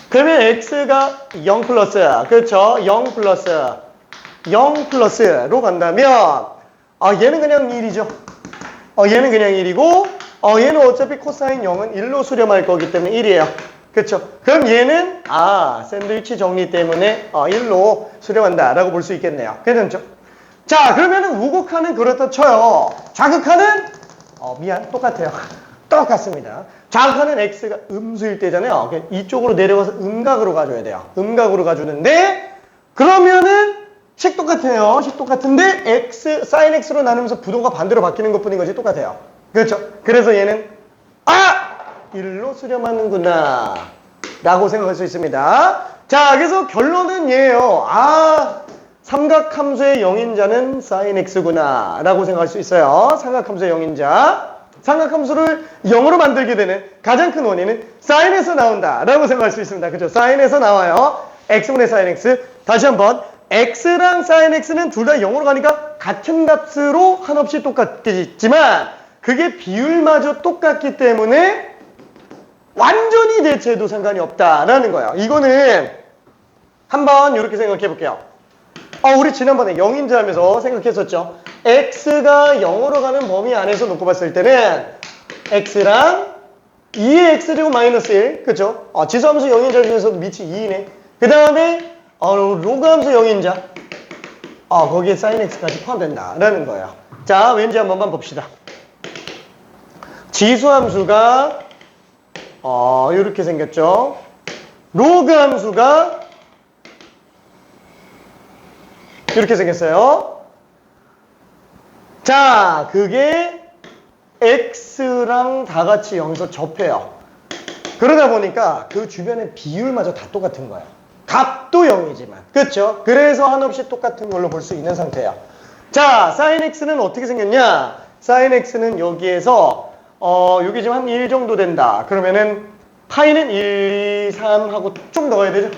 그러면 x가 0 플러스야. 그렇죠? 0 플러스로 간다면 얘는 그냥 1이죠. 얘는 그냥 1이고 얘는 어차피 코사인 0은 1로 수렴할 거기 때문에 1이에요. 그렇죠? 그럼 얘는 샌드위치 정리 때문에 1로 수렴한다 라고 볼 수 있겠네요. 괜찮죠? 자, 그러면은 우극한은 그렇다 쳐요. 좌극한은 똑같아요. 똑같습니다. 좌극한은 x가 음수일 때잖아요. 이쪽으로 내려가서 음각으로 가줘야 돼요. 음각으로 가주는데 그러면은 식 똑같아요. 식 똑같은데 sin x로 나누면서 부동가 반대로 바뀌는 것뿐인 거지 똑같아요. 그렇죠? 그래서 얘는 1로 수렴하는구나 라고 생각할 수 있습니다. 자, 그래서 결론은 얘예요. 삼각함수의 영인자는 sin x구나 라고 생각할 수 있어요. 삼각함수의 영인자. 삼각함수를 0으로 만들게 되는 가장 큰 원인은 sin에서 나온다 라고 생각할 수 있습니다. 그렇죠? sin에서 나와요. x분의 sin x. 다시 한번 x랑 sin x는 둘 다 0으로 가니까 같은 값으로 한없이 똑같겠지만 그게 비율마저 똑같기 때문에 완전히 대체해도 상관이 없다라는 거예요. 이거는 한번 이렇게 생각해 볼게요. 우리 지난번에 0인자 하면서 생각했었죠. x가 0으로 가는 범위 안에서 놓고 봤을 때는 x랑 2의 x제곱 마이너스 1 그쵸? 지수함수 0인자 중에서도 밑이 2이네. 그 다음에 로그함수 0인자 거기에 sin x까지 포함된다라는 거예요. 자, 왠지 한 번만 봅시다. 지수함수가 이렇게 생겼죠. 로그함수가 이렇게 생겼어요. 자, 그게 x랑 다 같이 여기서 접해요. 그러다 보니까 그 주변의 비율마저 다 똑같은 거예요. 값도 0이지만. 그렇죠? 그래서 한없이 똑같은 걸로 볼 수 있는 상태예요. 자, sin x는 어떻게 생겼냐? sin x는 여기에서 여기 지금 한 1 정도 된다. 그러면은 파이는 1, 2, 3 하고 좀 더 가야 되죠?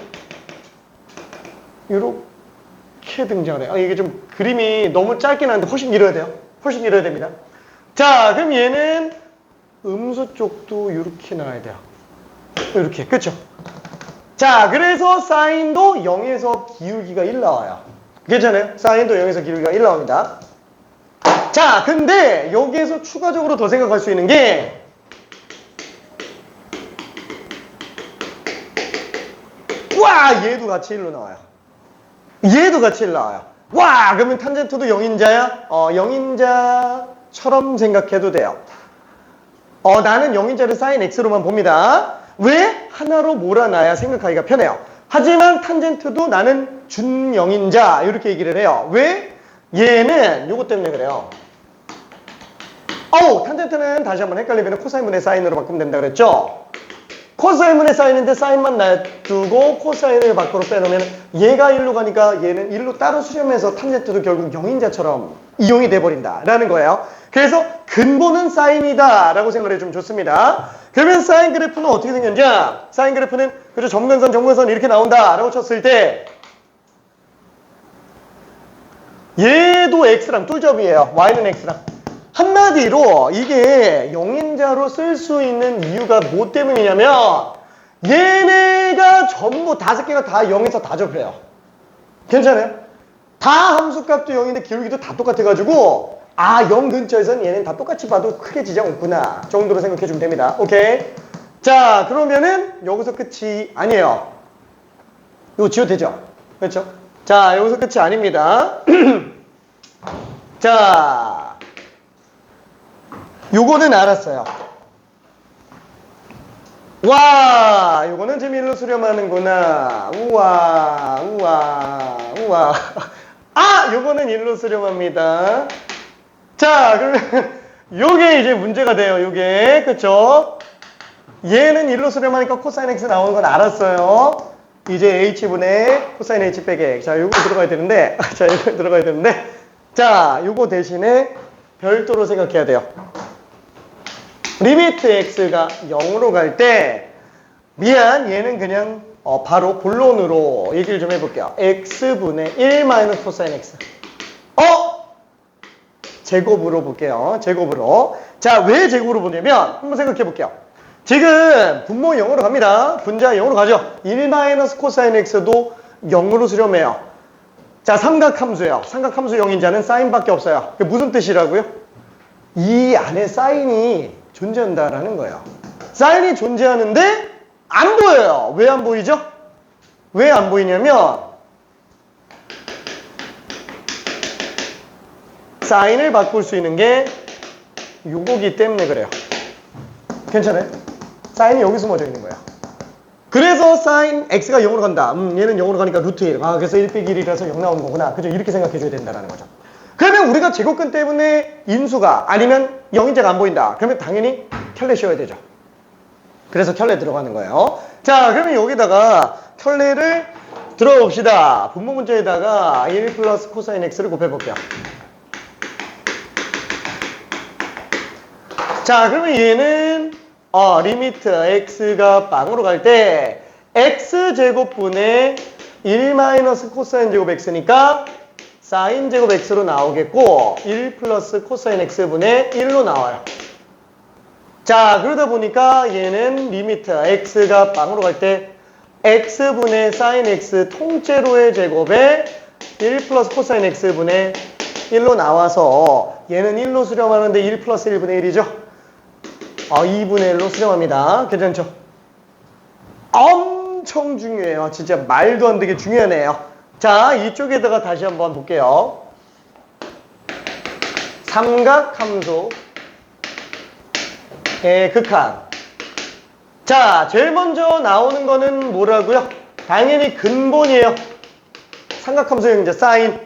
이렇게 등장을 해요. 이게 좀 그림이 너무 짧긴 한데 훨씬 길어야 돼요. 훨씬 길어야 됩니다. 자, 그럼 얘는 음수 쪽도 이렇게 나와야 돼요. 이렇게, 그쵸? 자, 그래서 사인도 0에서 기울기가 1 나와요. 괜찮아요? 사인도 0에서 기울기가 1 나옵니다. 자, 근데 여기에서 추가적으로 더 생각할 수 있는 게 와! 얘도 같이 1로 나와요. 얘도 같이 1 나와요. 와! 그러면 탄젠트도 0인자야? 0인자처럼 생각해도 돼요. 나는 0인자를 사인 x로만 봅니다. 왜? 하나로 몰아놔야 생각하기가 편해요. 하지만 탄젠트도 나는 준 0인자 이렇게 얘기를 해요. 왜? 얘는 요것 때문에 그래요. 탄젠트는 다시 한번 헷갈리면 코사인분의 사인으로 바꾸면 된다 그랬죠? 코사인분의 사인인데 사인만 놔두고 코사인을 밖으로 빼놓으면 얘가 1로 가니까 얘는 1로 따로 수렴해서 탄젠트도 결국 0인자처럼 이용이 돼버린다 라는 거예요. 그래서 근본은 사인이다 라고 생각을 해주면 좋습니다. 그러면 사인 그래프는 어떻게 생겼냐? 사인 그래프는 그죠, 점근선 이렇게 나온다 라고 쳤을 때 얘도 x랑 뚫접이에요. y는 x랑. 한마디로 이게 0인자로 쓸 수 있는 이유가 뭐 때문이냐면 얘네가 전부 5개가 다 0에서 다 접해요. 괜찮아요? 다 함수값도 0인데 기울기도 다 똑같아가지고 0 근처에서는 얘는 다 똑같이 봐도 크게 지장 없구나 정도로 생각해주면 됩니다. 오케이. 자, 그러면은 여기서 끝이 아니에요. 이거 지워도 되죠? 그렇죠? 자, 여기서 끝이 아닙니다. 자, 요거는 알았어요. 와, 요거는 지금 1로 수렴하는구나. 우와. 요거는 1로 수렴합니다. 자, 그러면 요게 이제 문제가 돼요. 요게. 그쵸? 얘는 1로 수렴하니까 코사인 x 나오는 건 알았어요. 이제 h분의 코사인 h 빼기 x. 자, 요거 들어가야 되는데, 자, 요거 대신에 별도로 생각해야 돼요. 리미트 x가 0으로 갈 때, 얘는 그냥 바로 본론으로 얘기를 좀 해볼게요. x분의 1 마이너스 코사인 x. 제곱으로 볼게요. 제곱으로. 자, 왜 제곱으로 보냐면 한번 생각해 볼게요. 지금 분모 0으로 갑니다. 분자 0으로 가죠. 1 마이너스 코사인 x도 0으로 수렴해요. 자, 삼각함수예요. 삼각함수 0인자는 사인밖에 없어요. 그게 무슨 뜻이라고요? 이 안에 사인이 존재한다라는 거예요. 사인이 존재하는데 안 보여요. 왜 안 보이죠? 왜 안 보이냐면 사인을 바꿀 수 있는 게 요거기 때문에 그래요. 괜찮아요? 사인이 여기 숨어져 있는 거야. 그래서 사인 x가 0으로 간다. 얘는 0으로 가니까 루트 1. 그래서 1 빼기 1이라서 0 나오는 거구나. 그죠? 이렇게 생각해 줘야 된다는 거죠. 그러면 우리가 제곱근 때문에 인수가 아니면 0인자가 안 보인다. 그러면 당연히 켤레 씌워야 되죠. 그래서 켤레 들어가는 거예요. 자, 그러면 여기다가 켤레를 들어봅시다. 분모 문제에다가 1 플러스 코사인 x를 곱해볼게요. 자, 그러면 얘는 리미트 x가 빵으로 갈 때 x제곱분의 1 마이너스 코사인 제곱 x니까 사인 제곱 x로 나오겠고 1 플러스 코사인 x분의 1로 나와요. 자, 그러다 보니까 얘는 리미트 x가 빵으로 갈 때 x분의 사인 x 통째로의 제곱에 1 플러스 코사인 x분의 1로 나와서 얘는 1로 수렴하는데 1 플러스 1분의 1이죠? 2분의 1로 수렴합니다. 괜찮죠? 엄청 중요해요. 진짜 말도 안 되게 중요한 애예요. 자, 이쪽에다가 다시 한번 볼게요. 삼각함수의 극한. 자, 제일 먼저 나오는 거는 뭐라고요? 당연히 근본이에요. 삼각함수의 이제 사인.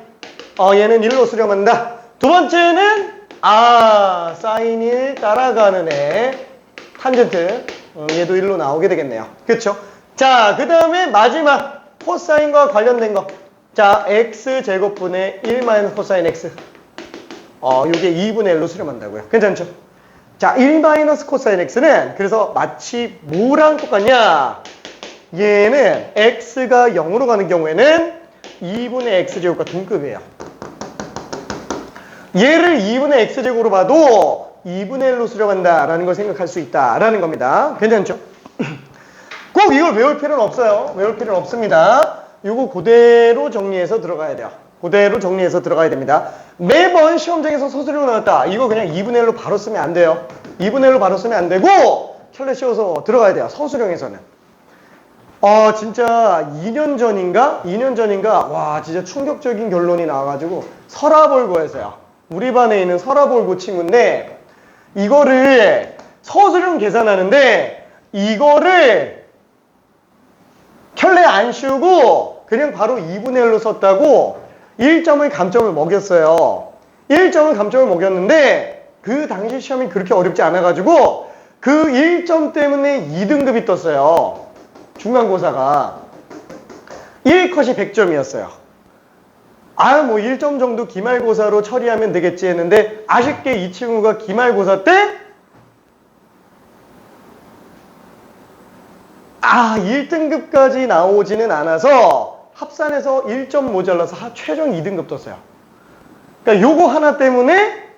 얘는 1로 수렴한다. 두 번째는 사인 1 따라가는 애 탄젠트. 얘도 1로 나오게 되겠네요. 그쵸? 자, 그 다음에 마지막 코사인과 관련된 거. 자, x제곱분의 1 마이너스 코사인 x. 요게 2분의 1로 수렴한다고요. 괜찮죠? 자, 1 마이너스 코사인 x는 그래서 마치 뭐랑 똑같냐? 얘는 x가 0으로 가는 경우에는 2분의 x제곱과 동급이에요. 얘를 2분의 x제곱으로 봐도 2분의 1로 수렴한다라는 걸 생각할 수 있다라는 겁니다. 괜찮죠? 꼭 이걸 외울 필요는 없어요. 외울 필요는 없습니다. 이거 그대로 정리해서 들어가야 돼요. 그대로 정리해서 들어가야 됩니다. 매번 시험장에서 서술형 나왔다. 이거 그냥 2분의 1로 바로 쓰면 안 돼요. 2분의 1로 바로 쓰면 안 되고 켤레 씌워서 들어가야 돼요. 서술형에서는. 진짜 2년 전인가 와 진짜 충격적인 결론이 나와가지고 서라볼고에서요. 우리 반에 있는 서라볼고 친구인데 이거를 서술형 계산하는데 이거를 켤레 안 씌우고 그냥 바로 2분의 1로 썼다고 1점을 감점을 먹였어요. 1점을 감점을 먹였는데 그 당시 시험이 그렇게 어렵지 않아가지고 그 1점 때문에 2등급이 떴어요. 중간고사가 1컷이 100점이었어요. 뭐 1점 정도 기말고사로 처리하면 되겠지 했는데 아쉽게 이 친구가 기말고사 때 1등급까지 나오지는 않아서 합산해서 1점 모자라서 최종 2등급 떴어요. 그러니까 요거 하나 때문에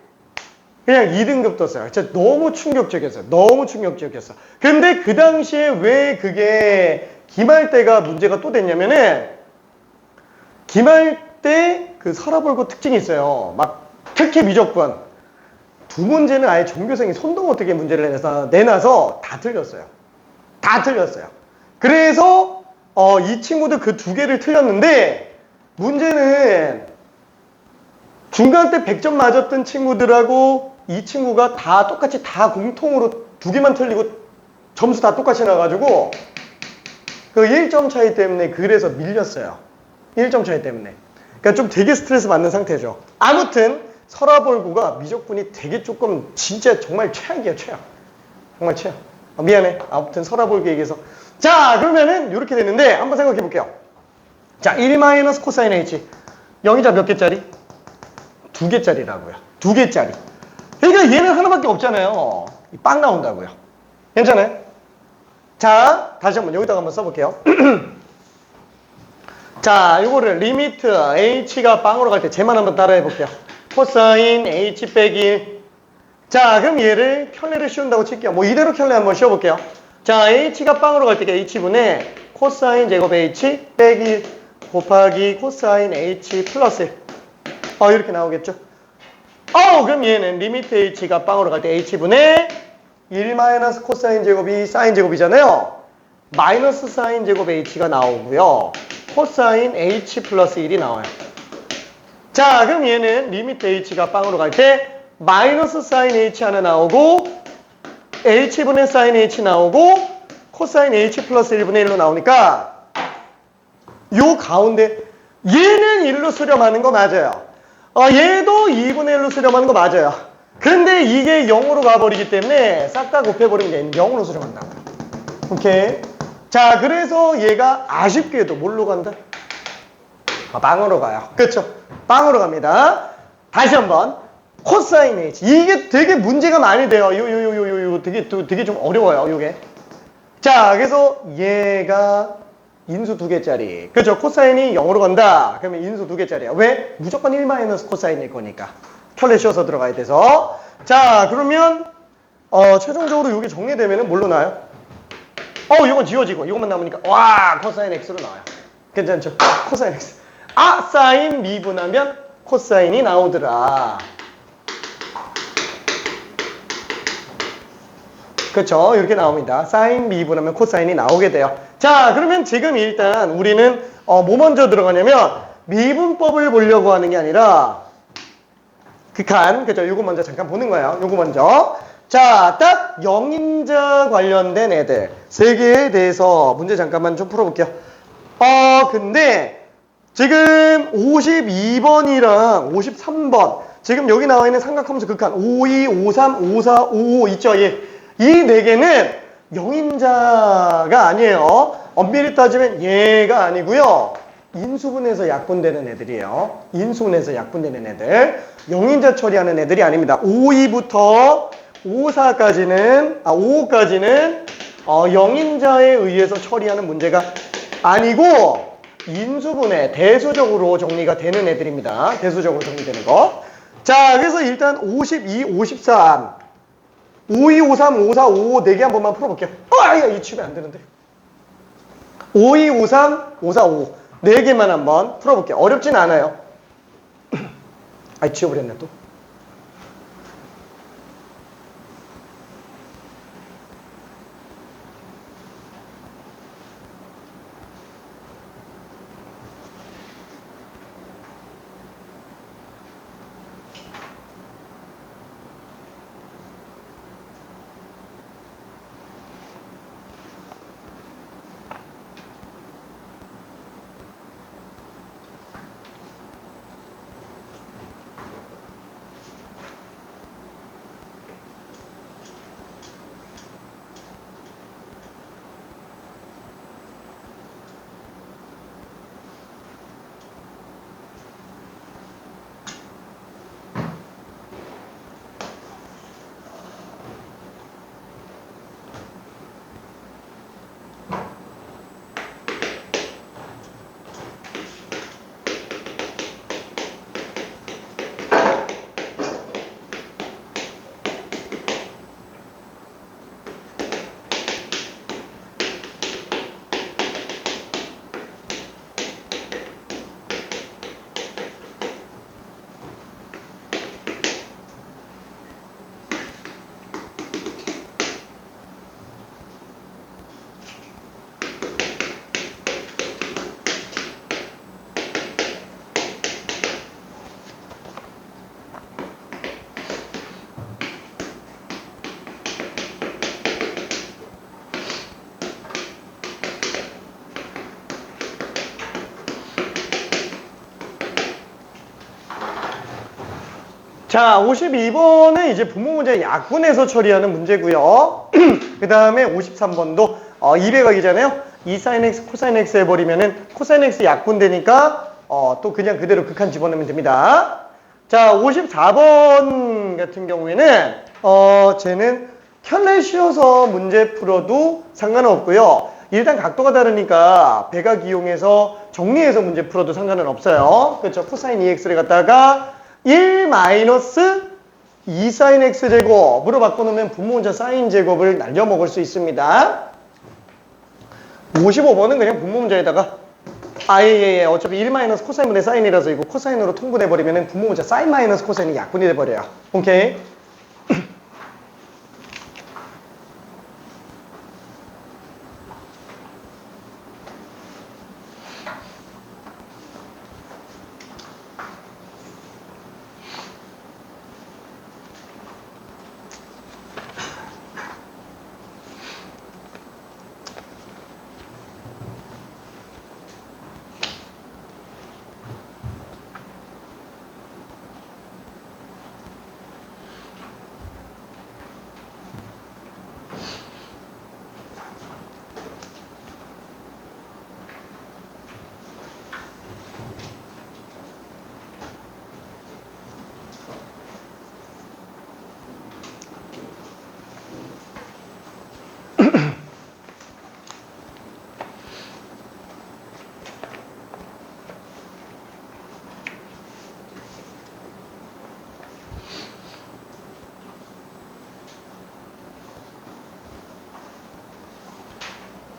그냥 2등급 떴어요. 진짜 너무 충격적이었어요. 너무 충격적이었어. 근데 그 당시에 왜 그게 기말 때가 문제가 또 됐냐면은 기말 때 그 서라볼고 특징이 있어요. 막 특히 미적분 두 문제는 아예 전교생이 손도 못 대게 문제를 내놔서 다 틀렸어요. 다 틀렸어요. 그래서 이 친구도 그 두 개를 틀렸는데 문제는 중간 때 100점 맞았던 친구들하고 이 친구가 다 똑같이 다 공통으로 두 개만 틀리고 점수 다 똑같이 나가지고 그 1점 차이 때문에 그래서 밀렸어요. 1점 차이 때문에. 그러니까 좀 되게 스트레스 받는 상태죠. 아무튼 서라볼고가 미적분이 되게 조금 진짜 정말 최악이야. 최악. 정말 최악. 미안해. 아무튼 서라볼고 얘기해서 자 그러면은 이렇게 되는데 한번 생각해 볼게요. 자 1 마이너스 코사인 h 0이자 몇 개짜리? 2개짜리라고요. 2개짜리. 그러니까 얘는 하나밖에 없잖아요. 빵 나온다고요. 괜찮아요? 자 다시 한번 여기다가 한번 써볼게요. 자 이거를 리미트 h가 빵으로 갈 때 쟤만 한번 따라해 볼게요. 코사인 h 빼기 1. 자 그럼 얘를 켤레를 씌운다고 칠게요. 뭐 이대로 켤레 한번 씌워볼게요. 자 h가 빵으로 갈 때 h분의 코사인 제곱 h 빼기 1 곱하기 코사인 h 플러스 1. 이렇게 나오겠죠. 그럼 얘는 리미트 h가 빵으로 갈 때 h분의 1 마이너스 코사인 제곱이 사인 제곱이잖아요. 마이너스 사인 제곱 h가 나오고요. 코사인 h 플러스 1이 나와요. 자 그럼 얘는 리미트 h가 빵으로 갈 때 마이너스 사인 h 하나 나오고 h분의 사인 h 나오고 코사인 h 플러스 1분의 1로 나오니까 요 가운데 얘는 1로 수렴하는 거 맞아요. 얘도 2분의 1로 수렴하는 거 맞아요. 근데 이게 0으로 가버리기 때문에 싹 다 곱해버리면 얘는 0으로 수렴한다. 오케이. 자 그래서 얘가 아쉽게도 뭘로 간다? 빵으로 가요. 그렇죠? 빵으로 갑니다. 다시 한번 코사인 h 이게 되게 문제가 많이 돼요. 되게 좀 어려워요. 요게. 자 그래서 얘가 인수 2개짜리. 그렇죠? 코사인이 0으로 간다. 그러면 인수 2개짜리야. 왜? 무조건 1 마이너스 코사인일 거니까. 켤레 씌워서 들어가야 돼서. 자 그러면 최종적으로 요게 정리되면은 뭘로 나와요? 이건 지워지고 이것만 남으니까 와 코사인 x로 나와요. 괜찮죠? 코사인 x. 사인 미분하면 코사인이 나오더라. 그렇죠? 이렇게 나옵니다. 사인 미분하면 코사인이 나오게 돼요. 자 그러면 지금 일단 우리는 뭐 먼저 들어가냐면 미분법을 보려고 하는 게 아니라 극한 그죠? 요거 먼저 잠깐 보는 거예요. 요거 먼저. 자, 딱 영인자 관련된 애들 3개에 대해서 문제 잠깐만 좀 풀어볼게요. 근데 지금 52번이랑 53번 지금 여기 나와 있는 삼각함수 극한 52, 53, 54, 55 있죠? 이 4개는 영인자가 아니에요. 엄밀히 따지면 얘가 아니고요. 인수분해서 약분되는 애들이에요. 인수분해서 약분되는 애들. 영인자 처리하는 애들이 아닙니다. 52부터 5까지는 0인자에 의해서 처리하는 문제가 아니고 인수분해, 대수적으로 정리가 되는 애들입니다. 대수적으로 정리되는 거. 자, 그래서 일단 52, 53, 52, 53, 54, 55 4개 한 번만 풀어볼게요. 이 치면 안 되는데. 52, 53, 54, 55 4개만 한번 풀어볼게요. 어렵진 않아요. 지워버렸네 또. 자, 52번은 이제 분모 문제 약분해서 처리하는 문제고요. 그 다음에 53번도 200억이잖아요. 2sin x, 코사인 x 해버리면은 코사인 x 약분되니까 또 그냥 그대로 극한 집어넣으면 됩니다. 자, 54번 같은 경우에는 쟤는 켤레 씌워서 문제 풀어도 상관은 없고요. 일단 각도가 다르니까 배각 이용해서 정리해서 문제 풀어도 상관은 없어요. 그렇죠. 코사인 2x를 갖다가 1 마이너스 2sin x제곱으로 바꿔놓으면 분모문자 사인 제곱을 날려먹을 수 있습니다. 55번은 그냥 분모문자에다가 어차피 1 마이너스 코사인분의 사인이라서 이거 코사인으로 통분해버리면 분모문자 사인 마이너스 코사인이 약분이 돼버려요. 오케이?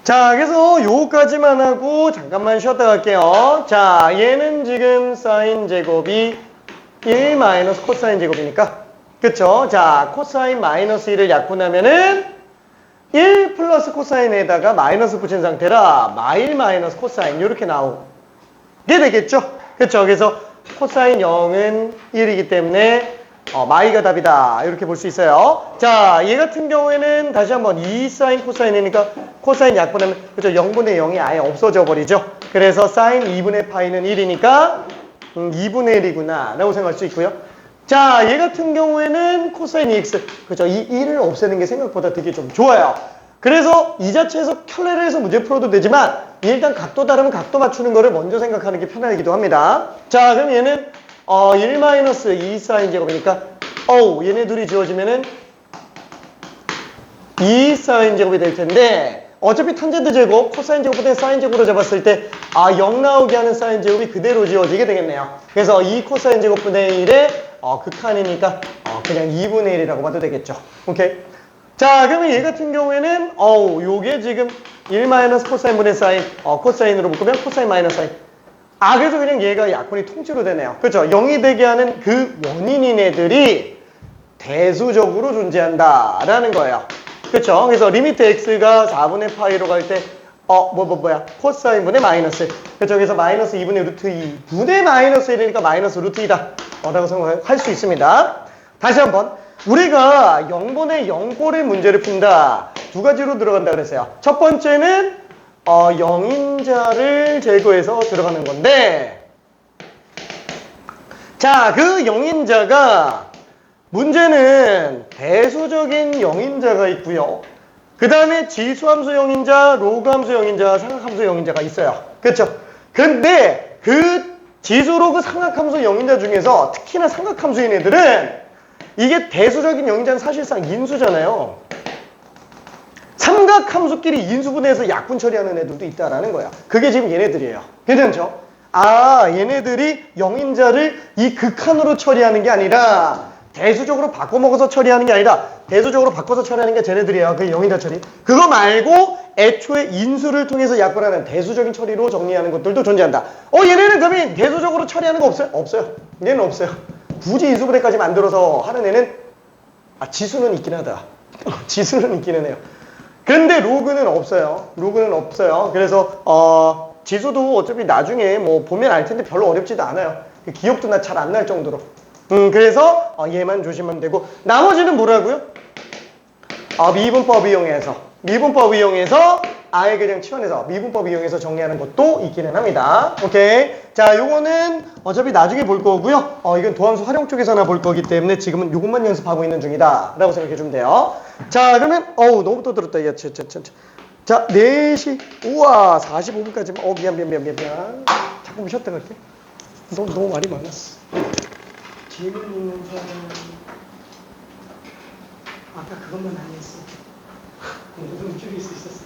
자, 그래서 요거까지만 하고 잠깐만 쉬었다 갈게요. 자, 얘는 지금 사인 제곱이 1 마이너스 코사인 제곱이니까 그쵸? 자, 코사인 마이너스 1을 약분하면은 1 플러스 코사인에다가 마이너스 붙인 상태라 마일 마이너스 코사인 이렇게 나오게 되겠죠? 그쵸? 그래서 코사인 0은 1이기 때문에 마이가 답이다 이렇게 볼 수 있어요. 자, 얘 같은 경우에는 다시 한번 2 사인 코사인이니까 코사인 약분하면 그죠? 0분의 0이 아예 없어져 버리죠. 그래서 사인 2분의 파이는 1이니까 2분의 1이구나 라고 생각할 수 있고요. 자, 얘 같은 경우에는 코사인 2x 그죠? 이 1을 없애는 게 생각보다 되게 좀 좋아요. 그래서 이 자체에서 켤레를 해서 문제 풀어도 되지만 일단 각도 다르면 각도 맞추는 거를 먼저 생각하는 게 편하기도 합니다. 자, 그럼 얘는 1 마이너스 2 사인 제곱이니까 얘네 둘이 지워지면은 2 사인 제곱이 될 텐데 어차피 탄젠트 제곱, 코사인 제곱보다 사인 제곱으로 잡았을 때 0 나오게 하는 사인 제곱이 그대로 지워지게 되겠네요. 그래서 2 코사인 제곱분의 1의 극한이니까 그냥 2분의 1이라고 봐도 되겠죠. 오케이. 자, 그러면 얘 같은 경우에는 요게 지금 1 마이너스 코사인 분의 사인, 코사인으로 묶으면 코사인 마이너스 사인. 그래서 그냥 얘가 약분이 통째로 되네요. 그렇죠? 0이 되게 하는 그 원인인 애들이 대수적으로 존재한다라는 거예요. 그렇죠? 그래서 리미트 x가 4분의 파이로 갈 때 코사인 분의 마이너스. 그렇죠? 그래서 마이너스 2분의 루트 2 분의 마이너스 1이니까 마이너스 루트 2다 라고 생각할 수 있습니다. 다시 한번 우리가 0분의 0꼴의 문제를 푼다. 두 가지로 들어간다 그랬어요. 첫 번째는 0인자를 제거해서 들어가는 건데, 자, 그 0인자가 문제는 대수적인 0인자가 있고요. 그 다음에 지수함수 0인자, 로그함수 0인자, 삼각함수 0인자가 있어요. 그렇죠? 근데 그 지수, 로그, 삼각함수 0인자 중에서 특히나 삼각함수인 애들은 이게 대수적인 0인자는 사실상 인수잖아요. 삼각함수끼리 인수분해해서 약분 처리하는 애들도 있다라는 거야. 그게 지금 얘네들이에요. 괜찮죠? 얘네들이 0인자를 이 극한으로 처리하는 게 아니라 대수적으로 바꿔먹어서 처리하는 게 아니라 대수적으로 바꿔서 처리하는 게 쟤네들이에요. 그 0인자 처리. 그거 말고 애초에 인수를 통해서 약분하는 대수적인 처리로 정리하는 것들도 존재한다. 얘네는 그러면 대수적으로 처리하는 거 없어요? 없어요. 얘는 없어요. 굳이 인수분해까지 만들어서 하는 애는 지수는 있긴 하다. 지수는 있기는 해요. 근데 로그는 없어요. 로그는 없어요. 그래서 지수도 어차피 나중에 뭐 보면 알 텐데 별로 어렵지도 않아요. 기억도 잘 안 날 정도로. 그래서 얘만 조심하면 되고 나머지는 뭐라고요? 미분법 이용해서 아예 그냥 치환해서 미분법 이용해서 정리하는 것도 있기는 합니다. 오케이. 자, 요거는 어차피 나중에 볼 거고요. 이건 도함수 활용 쪽에서나 볼 거기 때문에 지금은 요것만 연습하고 있는 중이다 라고 생각해 주면 돼요. 자, 그러면 너무 떠들었다. 야, 자, 4시 우와 45분까지 미안. 잠깐 쉬었다 갈게. 너무 말이 많았어. 질문 있는 사람 아까 그것만 안 했어. 좀 줄일 수 있었어.